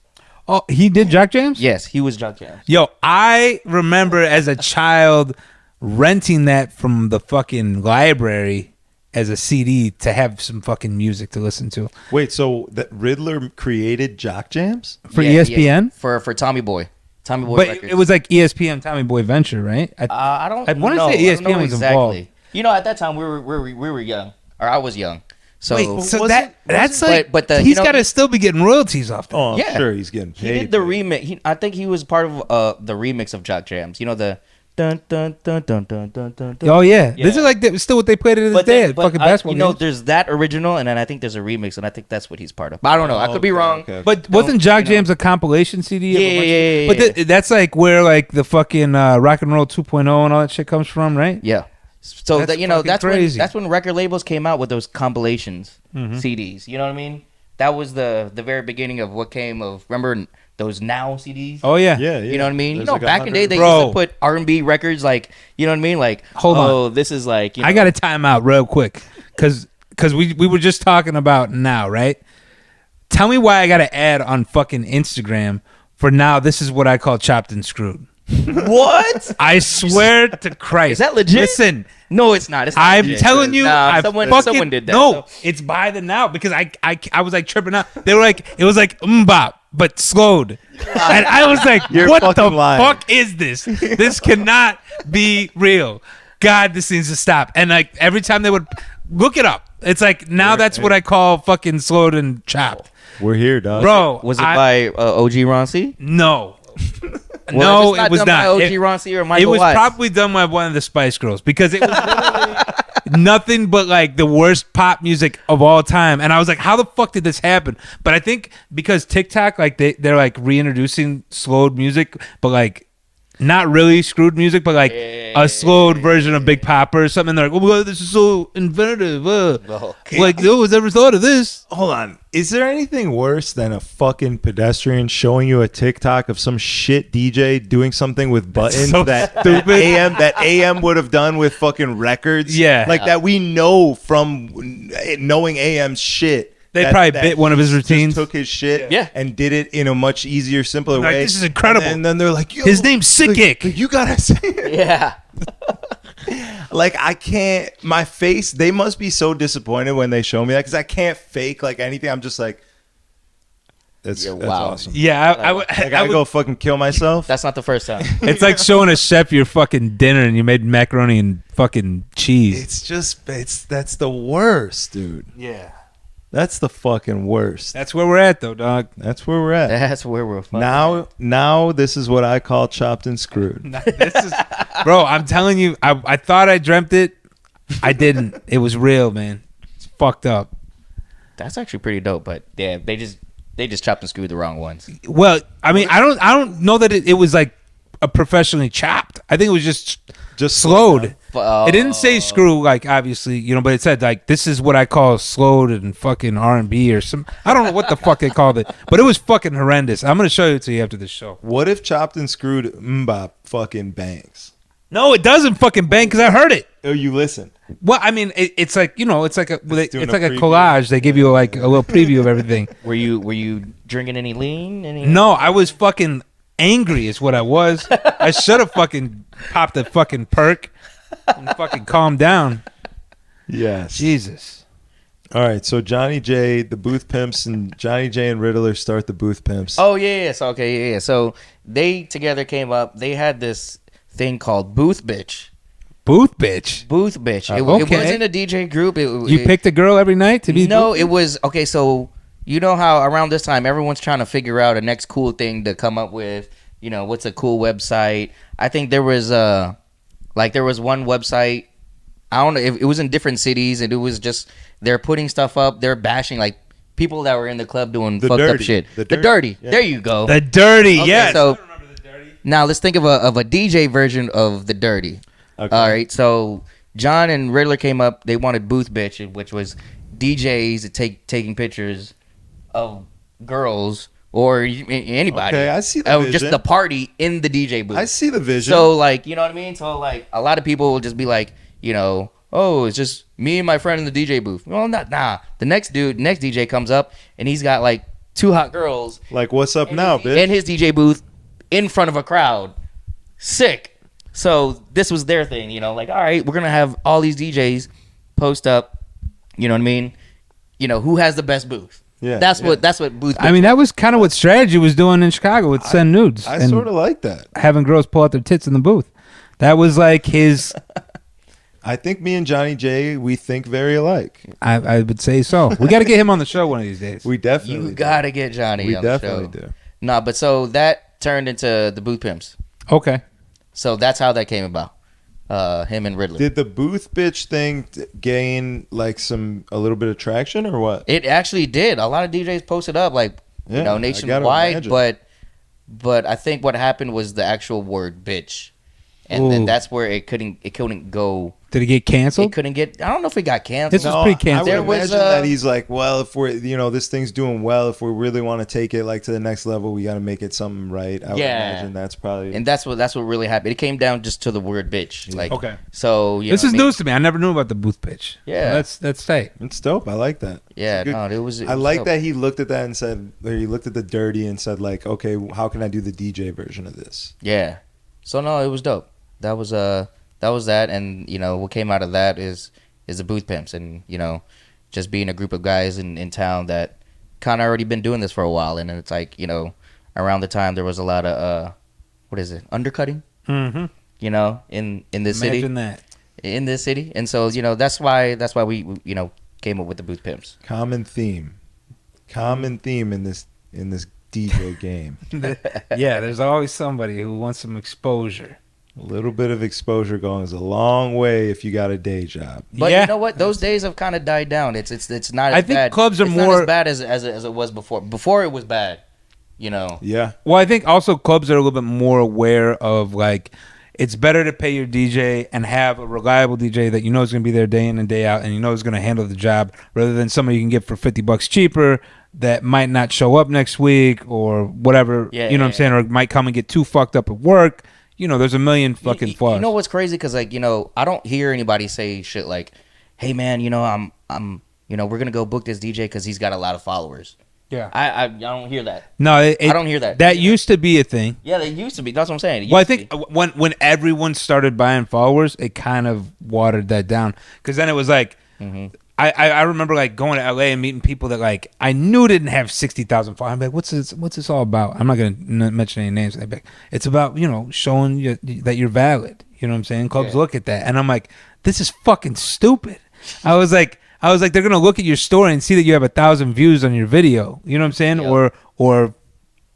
Oh, he did Jock Jams? Yes, he was Jock Jams. Yo, I remember as a child renting that from the fucking library as a CD to have some fucking music to listen to. Wait, so that Riddler created Jock Jams? For ESPN? For Tommy Boy. Tommy Boy But Records. it was like ESPN Tommy Boy Venture, right? I don't I wanna know. say I don't ESPN know was exactly. involved. You know, at that time we were young, or I was young. So, Wait, so was that's it? like, But the, he's you know, got to still be getting royalties off that. Oh, I'm Yeah. sure he's getting he paid. did the remix. I think he was part of the remix of Jock Jams. You know, the dun dun dun dun dun dun dun. Oh yeah. Yeah. This is like still what they played to this day at fucking basketball you know, games. there's that original, and then I think there's a remix, and I think that's what he's part of. But I don't know. I could be wrong. okay. But wasn't Jock Jams a compilation CD? of a bunch of- Yeah. But that's like where like the fucking Rock and Roll 2.0 and all that shit comes from, right? Yeah. So That's that you know, fucking that's crazy. when record labels came out with those compilations CDs. You know what I mean? That was the very beginning of what came of. Remember those Now CDs? Oh yeah. Yeah. You know what I mean? There's You know, like back in the day, 100 they Bro. used to put R&B records, like, you know what I mean? Like, Hold on. this is like, you know, I got to time out real quick because we were just talking about Now, right? Tell me why I got to add on fucking Instagram for Now. This is what I call chopped and screwed. What? I swear to Christ. Is that legit? Listen, No, it's not. It's not I'm legit. telling you, Nah, I someone fucking did that. No, So- it's by the Now because I was like tripping out. They were like, it was like bop but slowed, and I was like, You're what the fucking lying. fuck is this? This cannot be real. God, this needs to stop. And like every time they would look it up, it's like now that's what I call fucking slowed and chopped, We're here, dog. bro. Was it by OG Ron C? No. Was No, just it was done by not. OG Ron C or Michael It was Watts? probably done by one of the Spice Girls because it was literally nothing but like the worst pop music of all time. And I was like, how the fuck did this happen? But I think because TikTok, like they're like reintroducing slowed music, but like not really screwed music, but like a slowed version of Big Papa or something. They're like, oh, this is so inventive. Like, no one's ever thought of this. Hold on. Is there anything worse than a fucking pedestrian showing you a TikTok of some shit DJ doing something with buttons so that stupid. that AM would have done with fucking records? Yeah. Like that we know from knowing AM's shit. They that- probably that bit one of his just routines. took his shit Yeah. and did it in a much easier, simpler Like, way. this is incredible. And then they're like, yo, His name's Sickick. like, you gotta say it. Yeah. Like, I can't, my face, they must be so disappointed when they show me that because I can't fake like anything. I'm just like, that's wow. awesome. Yeah, I Like, I would go fucking kill myself. That's not the first time. It's like showing a chef your fucking dinner and you made macaroni and fucking cheese. It's just, that's the worst, dude. Yeah. That's the fucking worst. That's where we're at, though, dog. That's where we're at. That's where we're fucking. Now this is what I call chopped and screwed. This is, bro, I'm telling you, I thought I dreamt it. I didn't. It was real, man. It's fucked up. That's actually pretty dope, but yeah, they just chopped and screwed the wrong ones. Well, I mean, I don't know that it was like a professionally chopped. I think it was just slowed. It didn't say screw, like, obviously, you know, but it said like this is what I call slowed and fucking R&B or some. I don't know what the fuck they called it, but it was fucking horrendous. I'm gonna show it to you after the show. What if chopped and screwed mbop fucking bangs? No, it doesn't fucking bang because I heard it. Oh, you listen. Well, I mean, it's like, you know, it's like doing it's like a a preview. collage. They give you like a little preview of everything. Were you drinking any lean? Any? No, I was fucking angry is what I was. I should have fucking popped a fucking perk and fucking calmed down. Yes. Jesus. All right. So Johnny J, the Booth Pimps, and Johnny J and Riddler start the Booth Pimps. Oh yeah. So okay, yeah. So they together came up. They had this thing called Booth Bitch. Booth bitch. Booth Bitch. It Okay. wasn't a DJ group. You picked a girl every night to be No, booth? it was okay. So you know how around this time everyone's trying to figure out a next cool thing to come up with. You know, what's a cool website? I think there was one website. I don't know if it was in different cities, and it was just they're putting stuff up. They're bashing like people that were in the club doing The fucked up Dirty. shit. The The Dirty, dirty. yeah. There you go. The dirty, Okay, yes. So now let's think of a DJ version of the dirty. Okay. All right. So John and Riddler came up. They wanted Booth Bitch, which was DJs taking pictures of girls or anybody. Okay, I see the Just vision. the party in the DJ booth. I see the vision. So like, you know what I mean? So like, a lot of people will just be like, you know, oh, it's just me and my friend in the DJ booth. Well, nah. The next DJ comes up and he's got like 2 hot girls like, what's up now, bitch? in his DJ booth in front of a crowd. Sick. So this was their thing, you know, like, all right, we're gonna have all these DJs post up You know what I mean? You know, who has the best booth? Yeah, that's what booth. I mean, that was kind of what Strategy was doing in Chicago with Send Nudes. I and sort of like that. having girls pull out their tits in the booth. That was like his. I think me and Johnny J, we think very alike. I would say so. We got to get him on the show one of these days. We definitely You do. gotta get Johnny We on the show. definitely do. Nah, but so that turned into the Booth Pimps. Okay. So that's how that came about. Him and Riddler. Did the booth bitch thing gain like a little bit of traction or what? It actually did. A lot of DJs posted up, like Yeah, you know, I gotta nationwide. imagine. But I think what happened was the actual word bitch, and then Ooh. that's where it couldn't go. Did it get canceled? It couldn't get. I don't know if it got canceled. This was pre-canceled. I There would was, imagine that he's like, well, if we're, this thing's doing well, if we really want to take it like to the next level, we got to make it something right. I would imagine that's probably. And that's what really happened. It came down just to the word bitch. Like, Okay. So This is news to me. I never knew about the booth pitch. Yeah. That's tight. It's dope. I like that. Yeah, It's a good- no, it was. I like that he looked at that and said, or he looked at the dirty and said, like, okay, how can I do the DJ version of this? Yeah. So no, it was dope. That was that, and you know what came out of that is the Booth Pimps, and you know, just being a group of guys in town that kind of already been doing this for a while, and it's like, you know, around the time there was a lot of what is it, undercutting, Mm-hmm. you know, in this city, Imagine that. in this city, and so you know that's why we you know came up with the Booth Pimps. Common theme in this DJ game. Yeah, there's always somebody who wants some exposure. A little bit of exposure goes a long way if you got a day job. But Yeah. you know what? Those days have kind of died down. It's not. As I think bad. clubs are it's more- not as bad as it was before. Before it was bad, you know. Yeah. Well, I think also clubs are a little bit more aware of like it's better to pay your DJ and have a reliable DJ that you know is going to be there day in and day out, and you know is going to handle the job, rather than somebody you can get for $50 cheaper that might not show up next week or whatever. Yeah, you know what I'm saying, or might come and get too fucked up at work. You know, there's a million fucking flaws. You know what's crazy? Because like, you know, I don't hear anybody say shit like, "Hey man, you know, I'm you know, we're gonna go book this DJ because he's got a lot of followers." Yeah. I don't hear that. No, I don't hear that. That used to be a thing. Yeah, they used to be. That's what I'm saying. It Well, I used to think be. when everyone started buying followers, it kind of watered that down. Because then it was like, I remember like going to LA and meeting people that like I knew didn't have 60,000 followers. I'm like, what's this all about? I'm not gonna mention any names. They're like, it's about, you know, showing you that you're valid. You know what I'm saying? Clubs look at that, and I'm like, this is fucking stupid. I was like, they're gonna look at your story and see that you have 1,000 views on your video. You know what I'm saying? Yeah. Or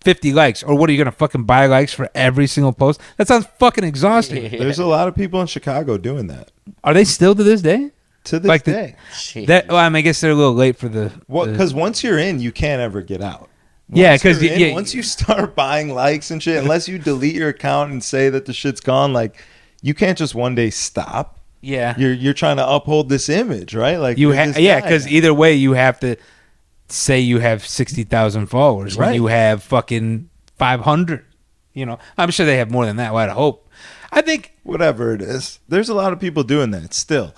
50 likes. Or what, are you gonna fucking buy likes for every single post? That sounds fucking exhausting. There's a lot of people in Chicago doing that Are they still to this day? to this Like day. Shit. Well, I mean, I guess they're a little late for the. Well, because once you're in, you can't ever get out. Yeah, Once 'cause you're in, yeah. once you start buying likes and shit, unless you delete your account and say that the shit's gone, like you can't just one day stop. Yeah. You're trying to uphold this image, right? Like You you're this yeah, guy because now. either way, you have to say you have 60,000 followers when Right. you have fucking 500. You know, I'm sure they have more than that. Well, I'd hope. I think. Whatever it is, there's a lot of people doing that still.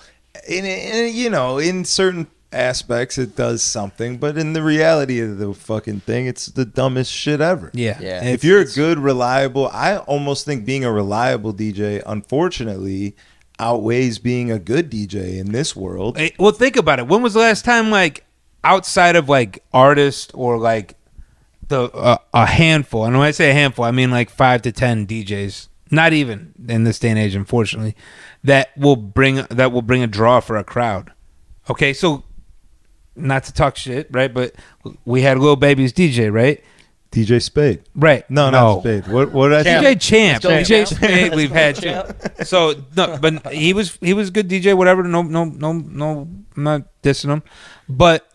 You know, in certain aspects, it does something, but in the reality of the fucking thing, it's the dumbest shit ever. Yeah. Yeah. If you're a good, reliable, I almost think being a reliable DJ, unfortunately, outweighs being a good DJ in this world. Well, think about it. When was the last time, like, outside of like artists or like a handful? And when I say a handful, I mean like 5 to 10 DJs. Not even in this day and age, unfortunately, that will bring a draw for a crowd. Okay, so not to talk shit, right? But we had Lil Baby's DJ, right? DJ Spade. Right. No, not Spade. What did I say? DJ Champ. Let's go, DJ Champ. Spade, we've had Champ. too. So no, but he was a good DJ, whatever. No, I'm not dissing him. But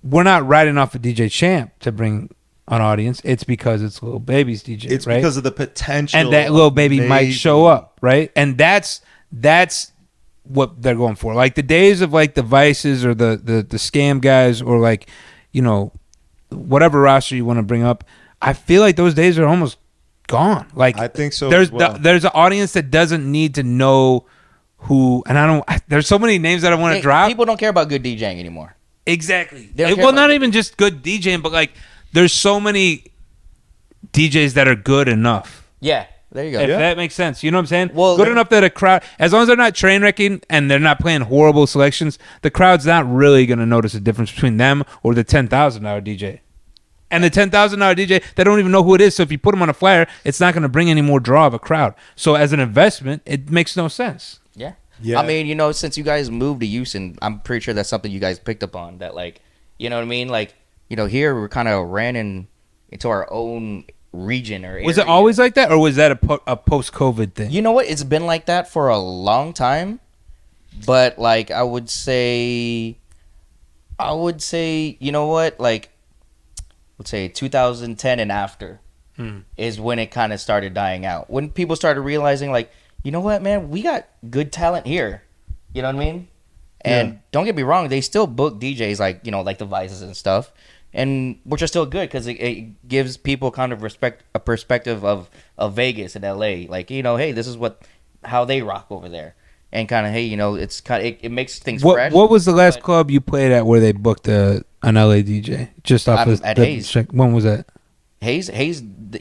we're not riding off of DJ Champ to bring an audience. It's because it's Lil Baby's DJ. It's right? because of the potential, and that Lil Baby might maybe. show up, right? And that's what they're going for. Like the days of like the Vices or the scam guys or like, you know, whatever roster you want to bring up. I feel like those days are almost gone. Like I think so. There's as well. there's an audience that doesn't need to know who, and there's so many names that I want to drop. People don't care about good DJing anymore. Exactly. They don't care Well, about not it. even just good DJing, but like there's so many DJs that are good enough. Yeah. There you go. If that makes sense. You know what I'm saying? Well, good enough that a crowd, as long as they're not train wrecking and they're not playing horrible selections, the crowd's not really going to notice a difference between them or the $10,000 DJ. And the $10,000 DJ, they don't even know who it is. So if you put them on a flyer, it's not going to bring any more draw of a crowd. So as an investment, it makes no sense. Yeah. Yeah. I mean, you know, since you guys moved to Houston, I'm pretty sure that's something you guys picked up on. That, like, you know what I mean? Like, you know, here we're kind of ran into our own region or area. Was it always like that, or was that a post-COVID thing? You know what? It's been like that for a long time. But, like, I would say, you know what? Like, let's say 2010 and after is when it kind of started dying out. When people started realizing, like, you know what, man, we got good talent here. You know what I mean? And don't get me wrong, they still book DJs like, you know, like the Vices and stuff, and which are still good because it gives people kind of a perspective of Vegas and LA. Like, you know, hey, this is how they rock over there, and kind of, hey, you know, it's kind of it makes things fresh. What was the last club you played at where they booked an LA DJ? Just off at Hayes. When was that? Hayes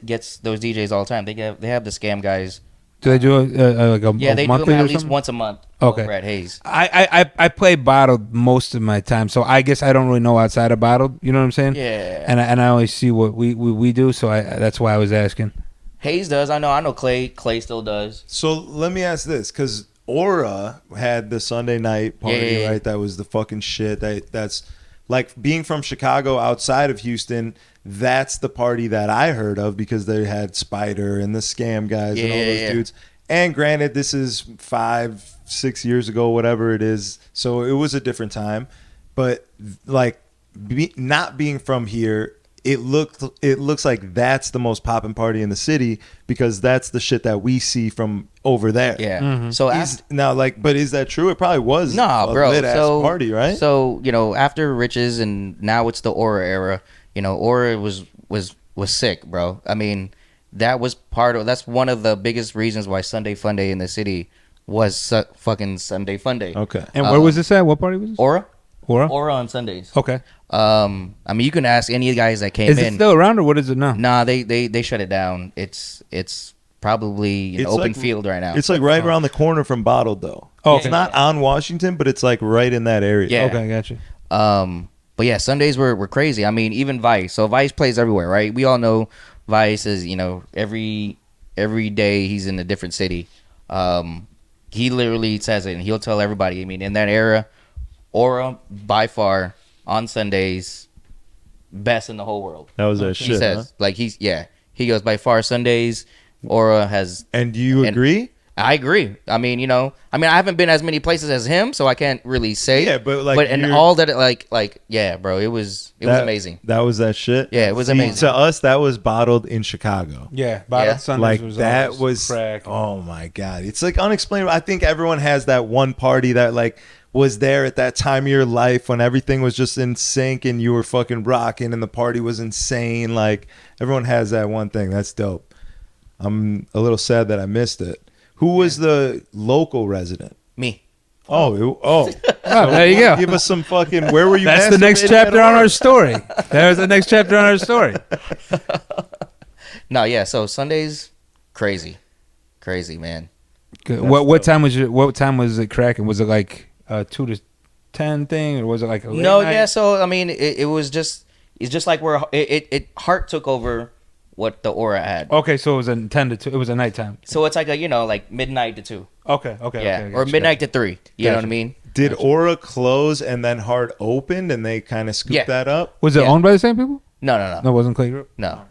gets those DJs all the time. They have the scam guys. Do they do like a they do monthly them or at least something? once a month. Okay. Over at Hayes. I play bottled most of my time, so I guess I don't really know outside of bottled. You know what I'm saying? Yeah. And I only see what we do, so that's why I was asking. Hayes does. I know. Clay still does. So let me ask this, because Aura had the Sunday night party, right? That was the fucking shit. That's like being from Chicago, outside of Houston. That's the party that I heard of because they had Spider and the Scam guys and all those dudes. And granted, this is 5-6 years ago, whatever it is. So it was a different time. But like not being from here, it looks like that's the most poppin' party in the city because that's the shit that we see from over there. Yeah. Mm-hmm. So but is that true? It probably was a lit ass party, right? So, you know, after Riches and now it's the Aura era, you know, Aura was sick, bro. I mean, that's one of the biggest reasons why Sunday Funday in the city was fucking Sunday Funday. Okay. And where was this at? What party was this? Aura Aura on Sundays. Okay. I mean, you can ask any of the guys that came in. Is it still around or what is it now? Nah, they shut it down. It's probably an open field right now. It's like right around the corner from Bottled, though. Oh, It's not on Washington, but it's like right in that area. Yeah. Okay, I got you. But yeah, Sundays were crazy. I mean, even Vice. So Vice plays everywhere, right? We all know Vice is, you know, every day he's in a different city. He literally says it, and he'll tell everybody. I mean, in that era, Aura by far on Sundays, best in the whole world. That was their shit. He says, like he goes by far Sundays. Aura has. And do you agree? I agree. I mean, you know, I haven't been as many places as him, so I can't really say. Yeah, but like, all that, like, yeah, bro, it was amazing. That was that shit. Yeah, it was amazing. To us, that was Bottled in Chicago. Yeah, Bottled Sundays Like was that was. crack. Oh my god, it's like unexplainable. I think everyone has that one party that like was there at that time of your life when everything was just in sync and you were fucking rocking and the party was insane. Like everyone has that one thing. That's dope. I'm a little sad that I missed it. Who was the local resident? Me. Oh, there you go. Give us some fucking. Where were you? That's the next chapter on our story. There's the next chapter on our story. No, yeah. So Sundays, crazy, man. Good. What time was it cracking? Was it like 2 to 10 thing, or was it like a late night? Yeah. So I mean, it's just like where it Heart took over what the Aura had. Okay, so it was a 10 to 2. It was a nighttime. So it's like like midnight to 2. Okay. Yeah, or midnight to 3. You know what I mean? Did Aura close and then Heart opened and they kind of scooped that up? Was it owned by the same people? No. No, it wasn't Clay Group? No.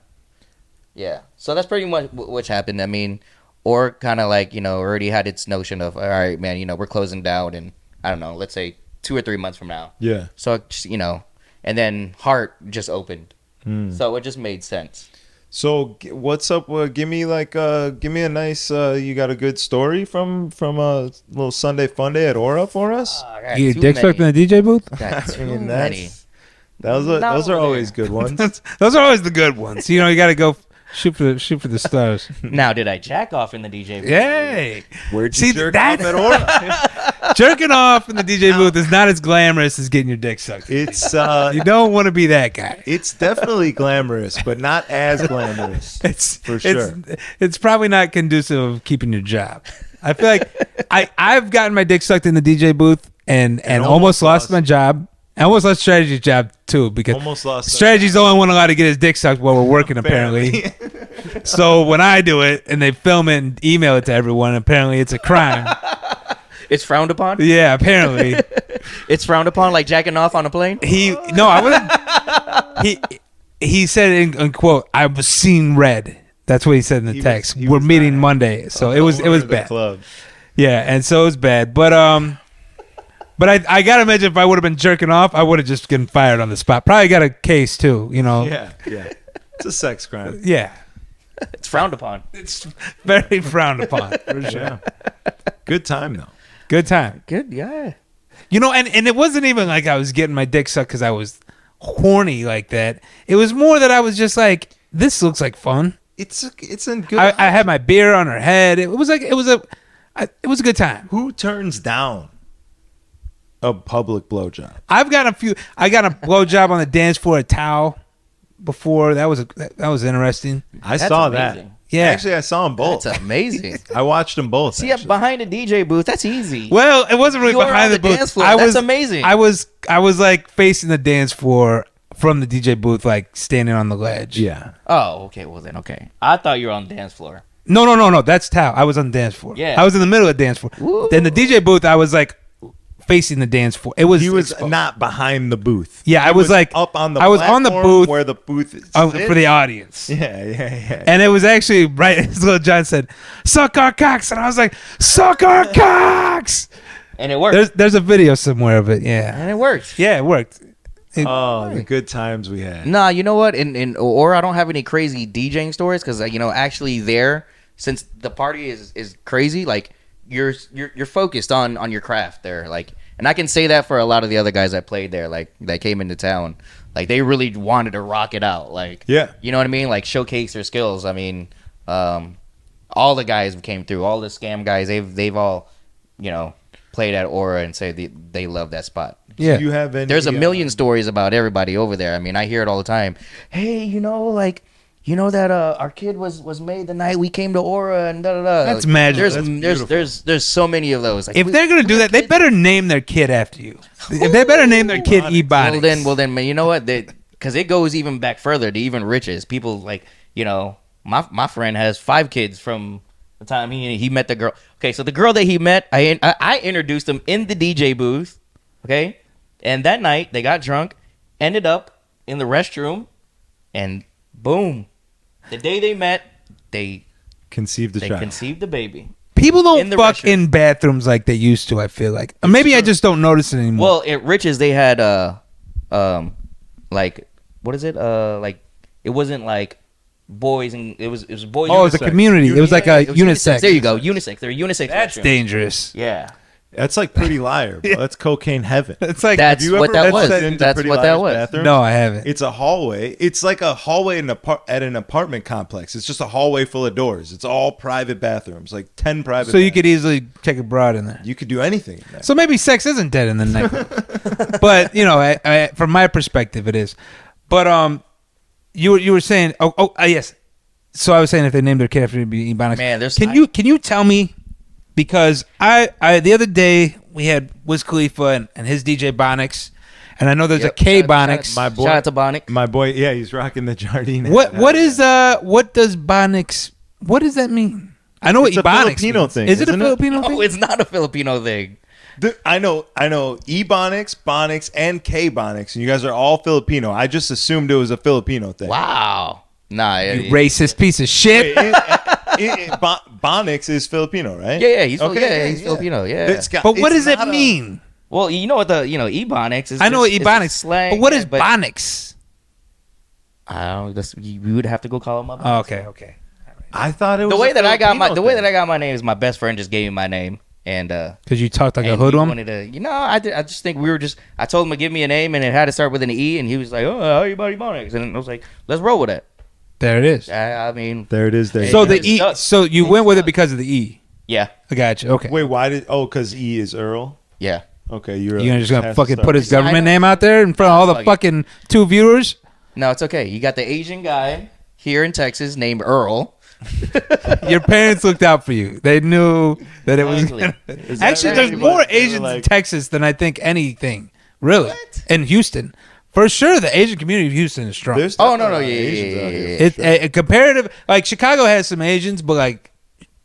Yeah. So that's pretty much what happened. I mean, Aura kind of like, already had its notion of, all right, man, we're closing down in, I don't know, let's say 2 or 3 months from now. Yeah. So, and then Heart just opened. So it just made sense. So what's up? Give me a nice. You got a good story from a little Sunday Fun Day at Aura for us? You dick sucked in the DJ booth? Got too many. Those are always good ones. Those are always the good ones. You got to go. Shoot for the stars. Now, did I jack off in the DJ booth? Yay! Where'd you jerk off at Aura? Jerking off in the DJ booth is not as glamorous as getting your dick sucked. It's you don't want to be that guy. It's definitely glamorous, but not as glamorous. It's for sure. It's probably not conducive of keeping your job. I feel like I've gotten my dick sucked in the DJ booth and almost lost my job. I almost lost Strategy's job too because Strategy's the only one allowed to get his dick sucked while we're working apparently. So when I do it and they film it and email it to everyone, apparently it's a crime. It's frowned upon? Yeah, apparently. It's frowned upon like jacking off on a plane? He said in quote, "I was seeing red." That's what he said in the text. We're meeting Monday. So it was bad. Club. Yeah, and so it was bad. But I gotta imagine if I would have been jerking off, I would have just gotten fired on the spot. Probably got a case too, you know. Yeah. It's a sex crime. Yeah. It's frowned upon. It's very frowned upon. For sure. Yeah. Good time though. Good time. Good, yeah. You know, and it wasn't even like I was getting my dick sucked because I was horny like that. It was more that I was just like, this looks like fun. It's in good. I had my beer on her head. It was a good time. Who turns down a public blowjob? I got a blowjob on the dance floor at Tao before. That was interesting. I saw that. Yeah, actually, I saw them both. That's amazing. I watched them both. See, behind a DJ booth, that's easy. Well, it wasn't really behind the booth. Dance floor. That's amazing. I was like facing the dance floor from the DJ booth, like standing on the ledge. Yeah. Oh, okay. Well then, okay. I thought you were on the dance floor. No. That's Tao. I was on the dance floor. Yeah. I was in the middle of the dance floor. Ooh. Then the DJ booth, I was like facing the dance floor. He was not behind the booth. Yeah, I was like up on the. I was on the booth where the booth is for the audience. Yeah. And it was actually right as Little John said, "Suck our cocks," and I was like, "Suck our cocks," and it worked. There's a video somewhere of it. Yeah, and it worked. Yeah, it worked. The good times we had. Nah, you know what? Or I don't have any crazy DJing stories because actually there, since the party is crazy, like you're focused on your craft there, like. And I can say that for a lot of the other guys that played there, like that came into town, like they really wanted to rock it out, like you know what I mean, like showcase their skills. I mean, all the guys who came through, all the scam guys, they've all, played at Aura and say they love that spot. Yeah, do you have any? There's a million stories about everybody over there. I mean, I hear it all the time. Hey, that our kid was made the night we came to Aura and da da da. That's magic. There's so many of those. Like, if they're gonna do that, they better name their kid after you. If they better name their kid Ebonix. Well then, man, you know what? Because it goes even back further to even riches. People like my friend has 5 kids from the time he met the girl. Okay, so the girl that he met, I introduced him in the DJ booth. Okay, and that night they got drunk, ended up in the restroom, and boom. The day they met, they conceived the baby. People don't fuck in bathrooms like they used to, I feel like. Or maybe I just don't notice it anymore. Well, at Rich's they had like what is it? Like it wasn't like boys and it was boys. Oh, it was a community. It was like a unisex. There you go. Unisex. They're unisex. That's restrooms. dangerous. Yeah. That's like Pretty Liar, bro. That's cocaine heaven. It's like that's what that was. That's what that was. Bathroom? No, I haven't. It's a hallway. It's like a hallway at an apartment complex. It's just a hallway full of doors. It's all private bathrooms, like 10 private. So you could easily take a broad in there. You could do anything in there. So maybe sex isn't dead in the night. But from my perspective, it is. But you were saying, yes. So I was saying if they named their kid after Ebonix. Man, can you tell me? Because I the other day we had Wiz Khalifa and his DJ Bonix, and I know there's a K Bonix. My boy, shout out to Bonix. My boy, yeah, he's rocking the Jardine. What does Bonix? What does that mean? I know it's what Ebonix Filipino thing. Is it a Filipino thing? No, it's not a Filipino thing. I know Ebonix, Bonix, and K Bonix, and you guys are all Filipino. I just assumed it was a Filipino thing. Wow. Nah, you racist piece of shit. Bonix is Filipino, right? Yeah, he's Filipino. Yeah, but what does it mean? Well, you know what Ebonix is. I know what Ebonix slang. But what is Bonix? I don't know. We would have to go call him up. Oh, okay. I thought it was the way that I got my name is my best friend just gave me my name, and because you talked like a hoodlum. I just think I told him to give me a name, and it had to start with an E, and he was like, "Oh, how you about Ebonix?" And I was like, "Let's roll with it." There it is. I mean, There it is. There. So it is. the E. So you went with it because of the E. yeah, I got you. Okay. Wait, why did? Oh, because E is Earl. yeah. Okay, You're just gonna fucking put his I government know. name out there in front of all the Fuck it. fucking 2 viewers. No, it's okay. You got the Asian guy here in Texas named Earl. Your parents looked out for you. They knew that it was. Exactly. Actually, there's right? more But they were Asians in like- Texas than I think anything. Really, What? in Houston, for sure, the Asian community of Houston is strong. There's Oh, no, definitely yeah, Asians yeah, out yeah, here yeah. for It sure. a comparative like Chicago has some Asians, but like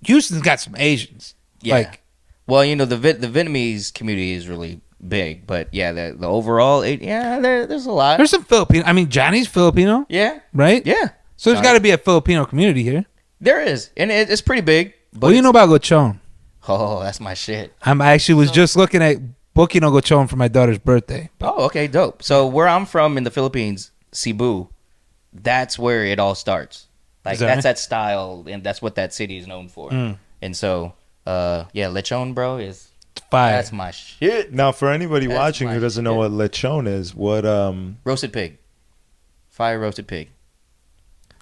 Houston's got some Asians. Yeah. Like Well, you know, the Vietnamese community is really big, but yeah, the overall, there's a lot. there's some Filipino. I mean, Johnny's Filipino, Yeah, right? yeah. So there's Johnny. got to be a Filipino community here. There is, and it's pretty big. But What do you know about lechon? Oh, that's my shit. I actually was just looking at booking a lechon for my daughter's birthday. Oh, okay, dope. So where I'm from in the Philippines, Cebu, that's where it all starts. Like Is that that's right? that style, and that's what that city is known for. Mm. And so, yeah, lechon, bro, is Fire. that's my shit. Now, for anybody That's watching who my doesn't know shit. what lechon is, what Roasted pig, fire roasted pig,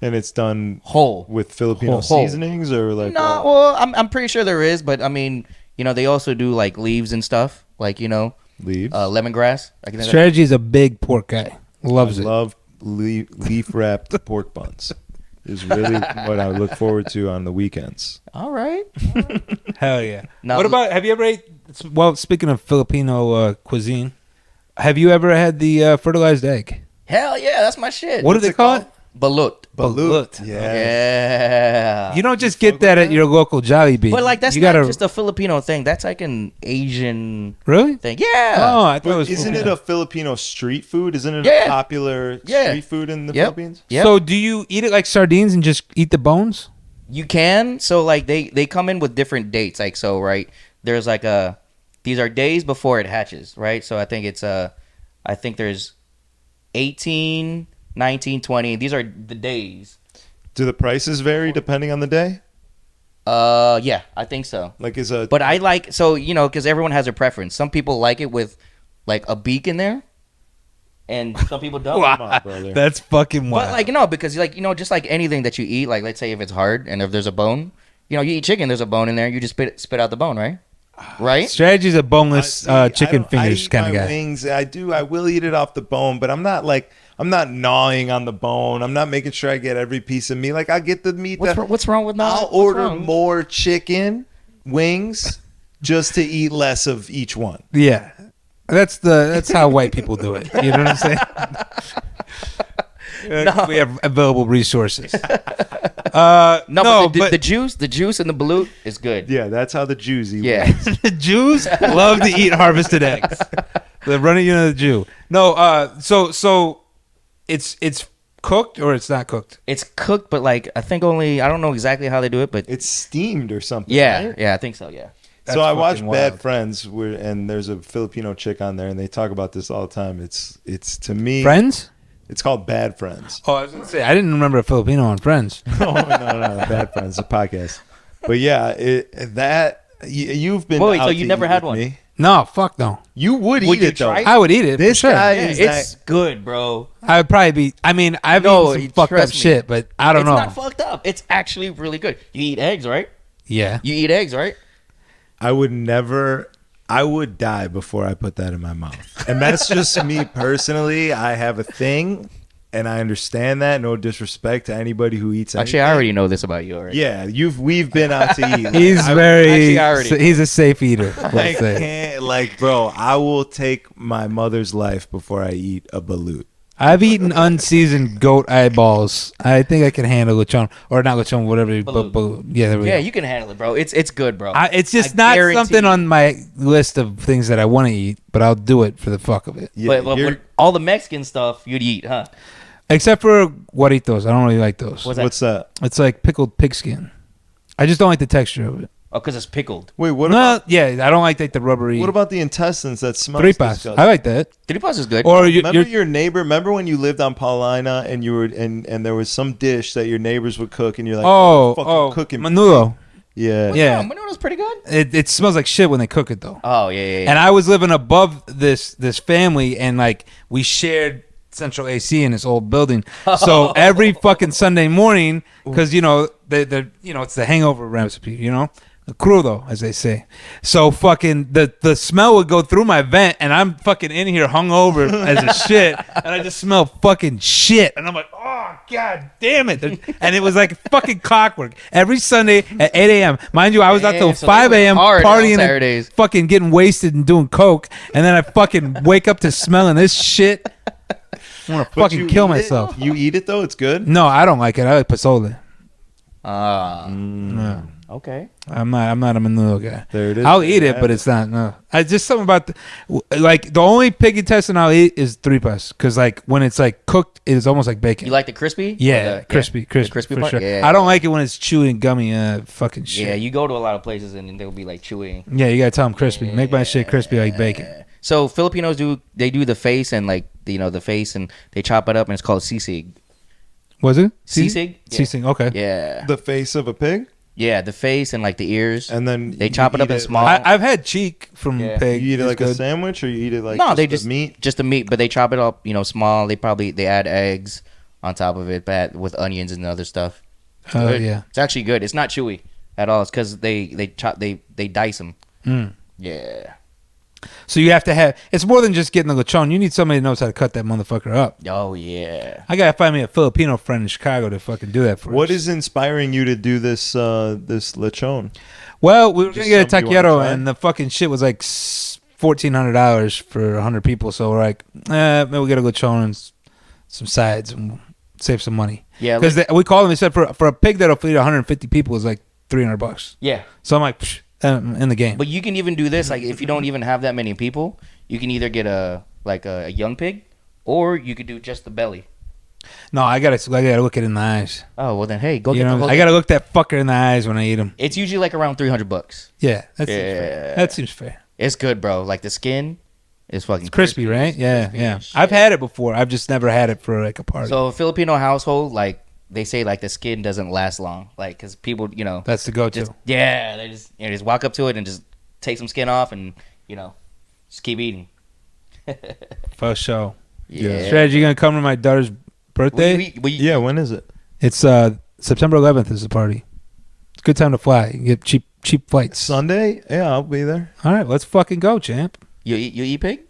and it's done whole. with Filipino Whole. seasonings or like No, what? well, I'm pretty sure there is, but I mean, you know, they also do like leaves and stuff, like you know, leaves. lemongrass. I can Strategy is a big pork guy. Loves I it. love leaf wrapped pork buns. Is really what I look forward to on the weekends. All right. Hell yeah. Now- What about, have you ever ate, well, speaking of Filipino cuisine, have you ever had the fertilized egg? Hell yeah, that's my shit. What do they call it? Balut. Balut. Yeah. Yeah. You don't just get that at your local Jollibee. But like that's you not gotta, just a Filipino thing. That's like an Asian Really? thing. Yeah. Oh, I thought it But was. isn't it a Filipino street food? Isn't it Yeah. a popular Yeah. street food in the Yep. Philippines? Yep. So do you eat it like sardines and just eat the bones? You can. So like they come in with different dates. Like so, right? There's like these are days before it hatches, right? So I think it's I think there's 18, 19, 20. These are the days. Do the prices vary depending on the day? Yeah, I think so. Like is a But I like so you know because everyone has a preference. Some people like it with like a beak in there, and some people don't. Come on, brother. That's fucking wild. But like you know because like you know just like anything that you eat, like let's say if it's hard and if there's a bone, you know you eat chicken, there's a bone in there, you just spit out the bone, right? Right? Strategy's a boneless See, I chicken don't- fingers I eat kind of my guy. Wings. I will eat it off the bone, but I'm not gnawing on the bone. I'm not making sure I get every piece of meat. Like I get the meat. What's wrong with that? I'll order more chicken wings just to eat less of each one. Yeah. That's how white people do it. You know what I'm saying? No. We have available resources. No, no, but the juice and the balut is good. Yeah, that's how the Jews eat. Yeah. wings. the Jews love to eat harvested eggs. The running unit of the Jew. No, so it's cooked or it's not cooked. It's cooked, but like I think only I don't know exactly how they do it, but It's steamed or something. yeah, right? yeah, I think so. Yeah. That's So I watch fucking Bad wild. Friends, and there's a Filipino chick on there, and they talk about this all the time. It's to me, Friends? it's called Bad Friends. Oh, I was gonna say I didn't remember a Filipino on Friends. no, Bad Friends, a podcast. But yeah, you've been. Wait, out so you to never eat had with one? me. No, fuck no. You would Would eat you it though. try it? I would eat it. This for sure. guy Yeah, is it's good, bro. I would probably be. I mean, I've No, eaten some fucked up trust me. shit, but I don't It's know. not fucked up. It's actually really good. You eat eggs, right? Yeah. You eat eggs, right? I would never. I would die before I put that in my mouth, and that's just me personally. I have a thing, and I understand that. No disrespect to anybody who eats. Actually, I already know this about you already. Yeah, we've been out to eat. He's actually, I already- he's a safe eater. I Let's say. can't, like, bro. I will take my mother's life before I eat a balut. I've eaten unseasoned goat eyeballs. I think I can handle lechon or not lechon, whatever. Balut. Yeah, there we Yeah, go. you can handle it, bro. It's good, bro. It's just I not guarantee something you. on my list of things that I want to eat, but I'll do it for the fuck of it. Yeah, but you're- when all the Mexican stuff you'd eat, huh? Except for guaritos. I don't really like those. What's that? what's that? It's like pickled pig skin. I just don't like the texture of it. Oh, because it's pickled. Wait, what No, about yeah, I don't like the rubbery. what about the intestines that smell tripas? disgusting? I like that. Tripas is good. Or Remember you're your neighbor? Remember when you lived on Paulina and you were and there was some dish that your neighbors would cook and you're like, cooking menudo. Yeah, Yeah. Oh, Menudo's pretty good. It smells like shit when they cook it though. Oh, yeah. And I was living above this family, and like we shared central AC in this old building. So every fucking Sunday morning, because it's the hangover recipe, the crudo, as they say. So fucking the smell would go through my vent, and I'm fucking in here hungover as a shit, and I just smell fucking shit, and I'm like, oh god damn it! And it was like fucking clockwork every Sunday at 8 a.m. Mind you, I was out till 5 a.m. partying and fucking getting wasted and doing coke, and then I fucking wake up to smelling this shit. I want to fucking kill myself. You eat it though? It's good? No, I don't like it. I like pozole. Okay. I'm not a menudo guy. There it is. I'll eat it, but it's not. No, I just something about the only pig intestine I'll eat is tripas, because like when it's like cooked, it's almost like bacon. You like the crispy? Yeah, crispy the crispy for part? sure. Yeah. I don't like it when it's chewy and gummy. Fucking shit. Yeah, you go to a lot of places and they'll be like chewy. Yeah, you gotta tell them crispy. Make my shit crispy like bacon. So Filipinos do the face and like the face and they chop it up and it's called sisig. Was it Sisig? Yeah. Sisig? Okay. Yeah. The face of a pig? Yeah, the face and like the ears, and then they chop it up in small. I've had cheek from pig. You eat it like good. a sandwich, or you eat it like they just meat? Just the meat, but they chop it up, small. They add eggs on top of it, with onions and other stuff. Oh yeah, it's actually good. It's not chewy at all. It's because they dice them. Yeah. So you have to have. It's more than just getting the lechon. You need somebody who knows how to cut that motherfucker up. Oh yeah. I gotta find me a Filipino friend in Chicago to fucking do that for us. What is inspiring you to do this lechon? Well, we were gonna get a something you wanna taquero, try? and the fucking shit was like $1,400 for 100 people. So we're like, maybe we get a lechon and some sides and save some money. Yeah. Because we called them. They said for a pig that'll feed 150 people is like $300. Yeah. So I'm like, psh, in the game. But you can even do this, like if you don't even have that many people, you can either get a young pig, or you could do just the belly. No, I gotta look it in the eyes. Oh well, then hey, go get. I gotta look that fucker in the eyes when I eat him. It's usually like around $300. Yeah, seems fair. That seems fair. It's good, bro. Like the skin is fucking crispy, right? Yeah. I've had it before. I've just never had it for like a party. So a Filipino household, like they say, like the skin doesn't last long, like because people, that's the go-to. They just walk up to it and just take some skin off and just keep eating. For sure. Yeah. Strategy, you gonna come to my daughter's birthday? Yeah, when is it? It's September 11th is the party. It's a good time to fly. You get cheap flights. Sunday? Yeah, I'll be there. All right, let's fucking go, champ. You eat pig?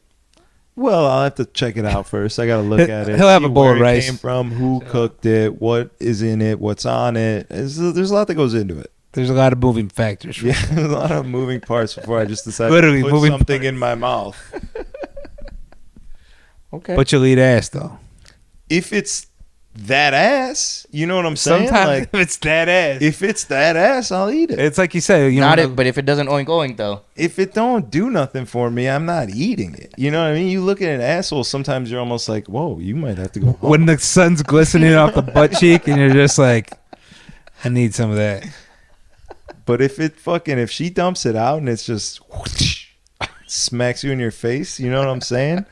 Well, I'll have to check it out first. I gotta look at it. He'll have see a bowl where of it rice. Came from, who cooked it, what is in it, what's on it. There's a lot that goes into it. There's a lot of moving factors. Yeah, there's a lot of moving parts before I just decide Literally to put moving something parts. in my mouth. Okay. But you'll eat ass though. If it's that ass, you know what I'm saying? Sometimes Like, if it's that ass. if it's that ass, I'll eat it. It's like you said, But if it doesn't oink though. If it don't do nothing for me, I'm not eating it. You know what I mean? You look at an asshole, sometimes you're almost like, whoa, you might have to go home. when the sun's glistening off the butt cheek and you're just like, I need some of that. But if she dumps it out and it's just whoosh, smacks you in your face, you know what I'm saying?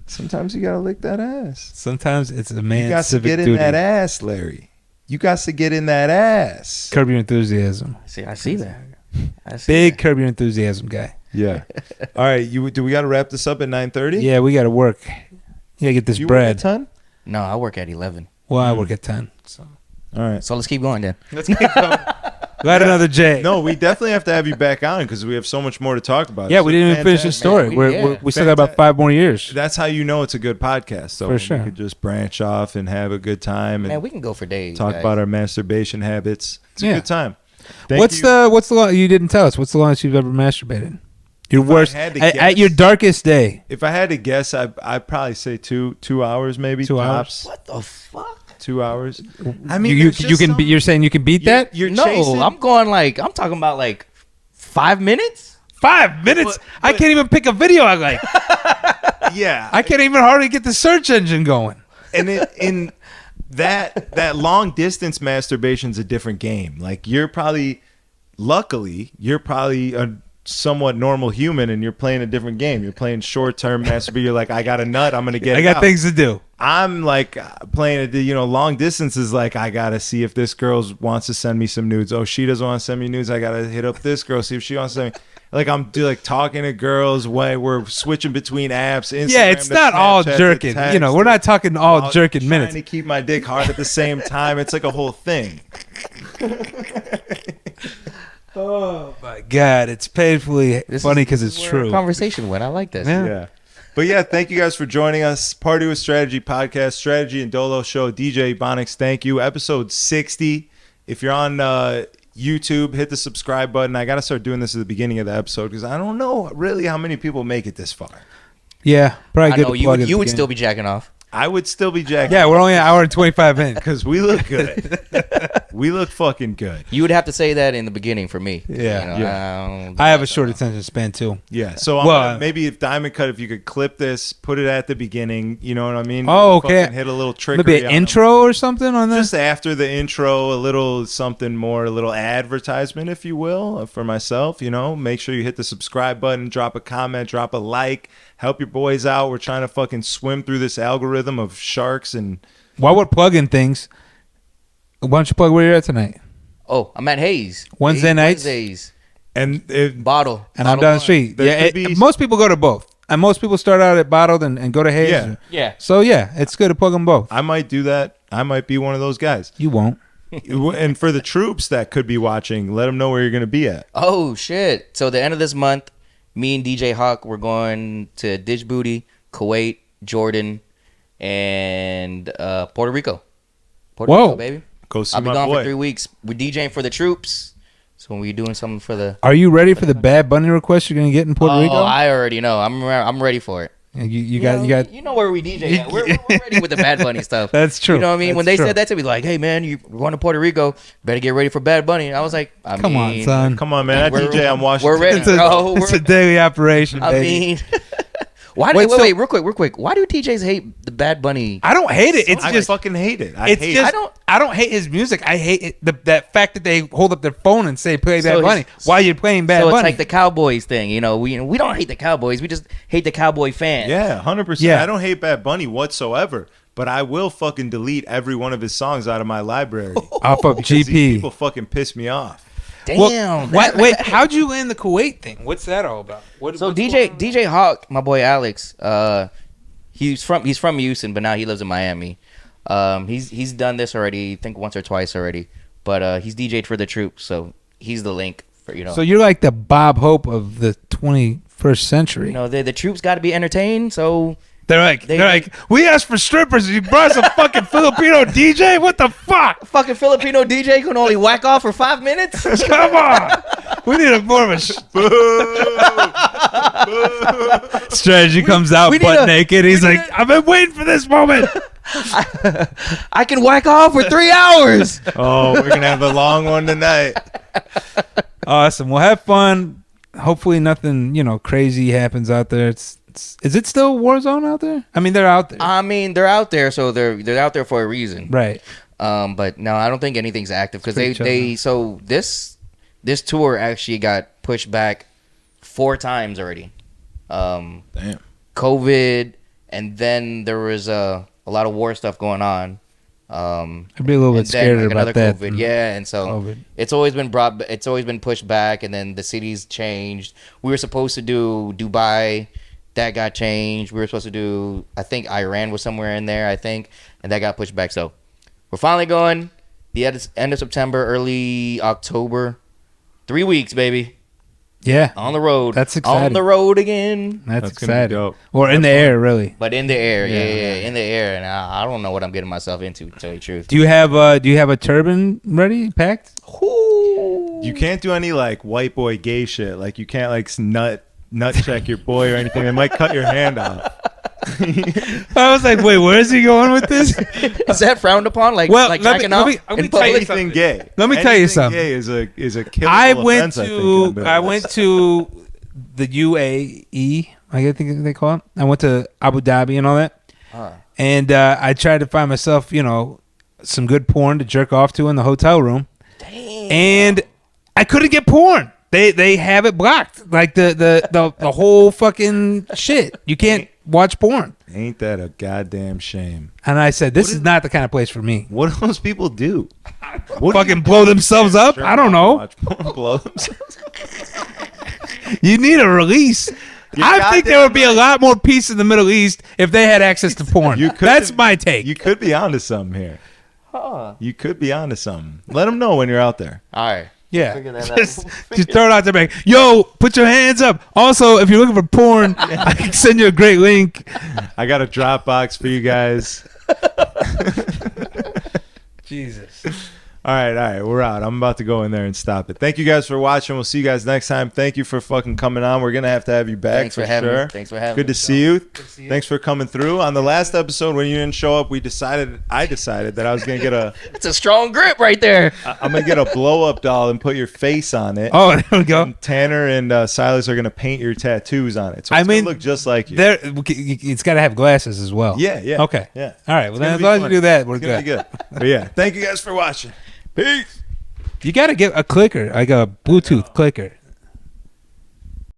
Sometimes you gotta lick that ass. Sometimes it's a You man's got to civic get in duty. that ass, Larry. You got to get in that ass. Curb Your Enthusiasm. See, I see that. Big Curb Your Enthusiasm guy. Yeah. All right. Do we got to wrap this up at 9:30? Yeah, we got to work. You got to get this You bread. work at 10? No, I work at 11. Well, I work at 10. So. All right. So let's keep going then. Got another J. No, we definitely have to have you back on because we have so much more to talk about. Yeah, It's we didn't even finish the fantastic. story. We still got about 5 more years. That's how you know it's a good podcast. So For sure. we could just branch off and have a good time and Man, we can go for days. talk guys. about our masturbation habits. It's a Yeah. good time. What's the long, you didn't tell us, what's the longest you've ever masturbated? Your worst, had to at guess- your darkest day. If I had to guess, I'd probably say 2 hours, maybe 2 hours? tops. What the fuck? 2 hours. I mean, you there's just can some- be, you're saying you can beat that? You're No, chasing- I'm talking about like 5 minutes. 5 minutes? But- I can't even pick a video I like. yeah. I can't even hardly get the search engine going. And in that long distance masturbation's a different game. Like luckily you're probably a somewhat normal human and you're playing a different game. You're playing short term masturbation. You're like, I got a nut, I'm gonna get I it got out. things to do. I'm like playing long distance is like, I gotta see if this girl wants to send me some nudes. Oh, she doesn't want to send me nudes. I gotta hit up this girl, see if she wants to send me. like I'm talking to girls when we're switching between apps. Instagram yeah, it's not all jerking. You know, we're not talking all jerking minutes. Trying to keep my dick hard at the same time. It's like a whole thing. Oh my God, it's painfully funny because it's true. Conversation went. I like this. Yeah. But yeah, thank you guys for joining us. Party with Strategy Podcast, Strategy and Dolo Show. DJ Ebonix, thank you. Episode 60. If you're on YouTube, hit the subscribe button. I got to start doing this at the beginning of the episode because I don't know really how many people make it this far. Yeah, probably I good know to plug you would again. still be jacking off. I would still be jacking. Yeah, we're only an hour and 25 in. Because we look good. We look fucking good. You would have to say that in the beginning for me. Yeah, You know, I have a short attention span too. Yeah, so maybe if Diamond Cut, if you could clip this, put it at the beginning, you know what I mean? Oh, okay. Fucking hit a little trickery. Maybe an intro or something on this? Just after the intro, a little something more, a little advertisement, if you will, for myself, you know. Make sure you hit the subscribe button, drop a comment, drop a like. Help your boys out. We're trying to fucking swim through this algorithm of sharks and... While we're plugging things, why don't you plug where you're at tonight? Oh, I'm at Hayes. Wednesday nights? Wednesdays. And if, Bottle. And I'm down the street. There Yeah, could be- most people go to both. And most people start out at Bottled and go to Hayes. Yeah. Yeah. So, yeah, it's good to plug them both. I might do that. I might be one of those guys. You won't. And for the troops that could be watching, let them know where you're going to be at. Oh, shit. So the end of this month, me and DJ Hawk, we're going to Ditch Booty, Kuwait, Jordan, and Puerto Rico. Puerto Whoa. Rico, baby. Go see I'll be my gone boy. for 3 weeks. We're DJing for the troops. So we're doing something for the... Are you ready for the Bad Bunny request you're going to get in Puerto Rico? Oh, I already know. I'm ready for it. You got. You know where we DJ at. We're ready with the Bad Bunny stuff. That's true. You know what I mean? That's When they true. said that to me, like, hey, man, you're going to Puerto Rico, better get ready for Bad Bunny. I was like, Come on, son. Come on, man. That We're- DJ on Washington. we're ready. It's a, No, it's we're- a daily operation, I baby. mean... Why Wait, wait, real quick. Why do DJs hate the Bad Bunny? I don't hate it. It's I just fucking hate it. it's hate just it. I don't hate his music. I hate it, that fact that they hold up their phone and say play So Bad Bunny while you're playing Bad So Bunny. it's like the Cowboys thing, you know. We don't hate the Cowboys. We just hate the Cowboy fans. Yeah, 100%. Yeah. I don't hate Bad Bunny whatsoever, but I will fucking delete every one of his songs out of my library. off of These GP. people fucking piss me off. Damn. Wait, how'd you land the Kuwait thing? What's that all about? So what's going on? DJ Hawk, my boy Alex, he's from Houston, but now he lives in Miami. He's done this already, I think once or twice already. But he's DJ'd for the troops, so he's the link for So you're like the Bob Hope of the 21st century. you know the troops got to be entertained. So They're like, we asked for strippers and you brought some fucking Filipino DJ? What the fuck? fucking Filipino DJ can only whack off for 5 minutes. Come on. We need a more of a strategy comes out We need butt a- naked. He's like, I've been waiting for this moment. I can whack off for 3 hours. Oh, we're going to have a long one tonight. Awesome. Well, have fun. Hopefully nothing, crazy happens out there. Is it still a war zone out there? I mean, they're out there. I mean, they're out there, so they're out there for a reason. Right. But no, I don't think anything's active because Pretty they so this tour actually got pushed back 4 times already. Damn. COVID, and then there was a lot of war stuff going on. I'd be a little bit And then, scared like, about another that. COVID, yeah, and so COVID. it's always been pushed back, and then the cities changed. We were supposed to do Dubai, that got changed. We were supposed to do, I think Iran was somewhere in there, I think, and that got pushed back. So we're finally going the end of September, early October, 3 weeks, baby, Yeah. on the road. That's exciting. On the road again, That's That's gonna be exciting. dope. Or in the air, really. but in the air, Yeah. yeah, in the air, and I don't know what I'm getting myself into, to tell you the truth. Do you have a turban ready, packed? You can't do any like white boy gay shit. Like you can't like nut check your boy or anything. It might cut your hand off. I was like, wait, where is he going with this? Is that frowned upon? Like, Well, like let me- jacking let off me- let me in tell you public? Anything gay. Let me tell you Anything something. Gay is a killable I went offense, I think, in the Middle I East. went to the UAE. I think they call it. I went to Abu Dhabi and all that, and I tried to find myself, some good porn to jerk off to in the hotel room, and I couldn't get porn. They have it blocked, like the whole fucking shit. You can't watch porn. Ain't that a goddamn shame? And I said, this is not the kind of place for me. What do those people do? What Fucking blow themselves up? I don't know. Watch porn, blow themselves. You need a release. I think there would be a lot more peace in the Middle East if they had access to porn. That's my take. You could be onto something here. Huh. You could be onto something. Let them know when you're out there. All right. Yeah. Just throw it out there, back. Yo, put your hands up. Also, if you're looking for porn, I can send you a great link. I got a Dropbox for you guys. Jesus. All right, we're out. I'm about to go in there and stop it. Thank you guys for watching. We'll see you guys next time. Thank you for fucking coming on. We're gonna have to have you back. Thanks for having me. Thanks for having me. Good to see you. Thanks for coming through. On the last episode when you didn't show up, I decided that I was gonna get it's a strong grip right there. I'm gonna get a blow up doll and put your face on it. Oh, there we go. And Tanner and Silas are gonna paint your tattoos on it. So it's gonna look just like you. It's got to have glasses as well. Yeah. Okay. Yeah. All right. Well, then as long as you do that, we're good. Good. But yeah, thank you guys for watching. Peace. You got to get a clicker, like a Bluetooth clicker.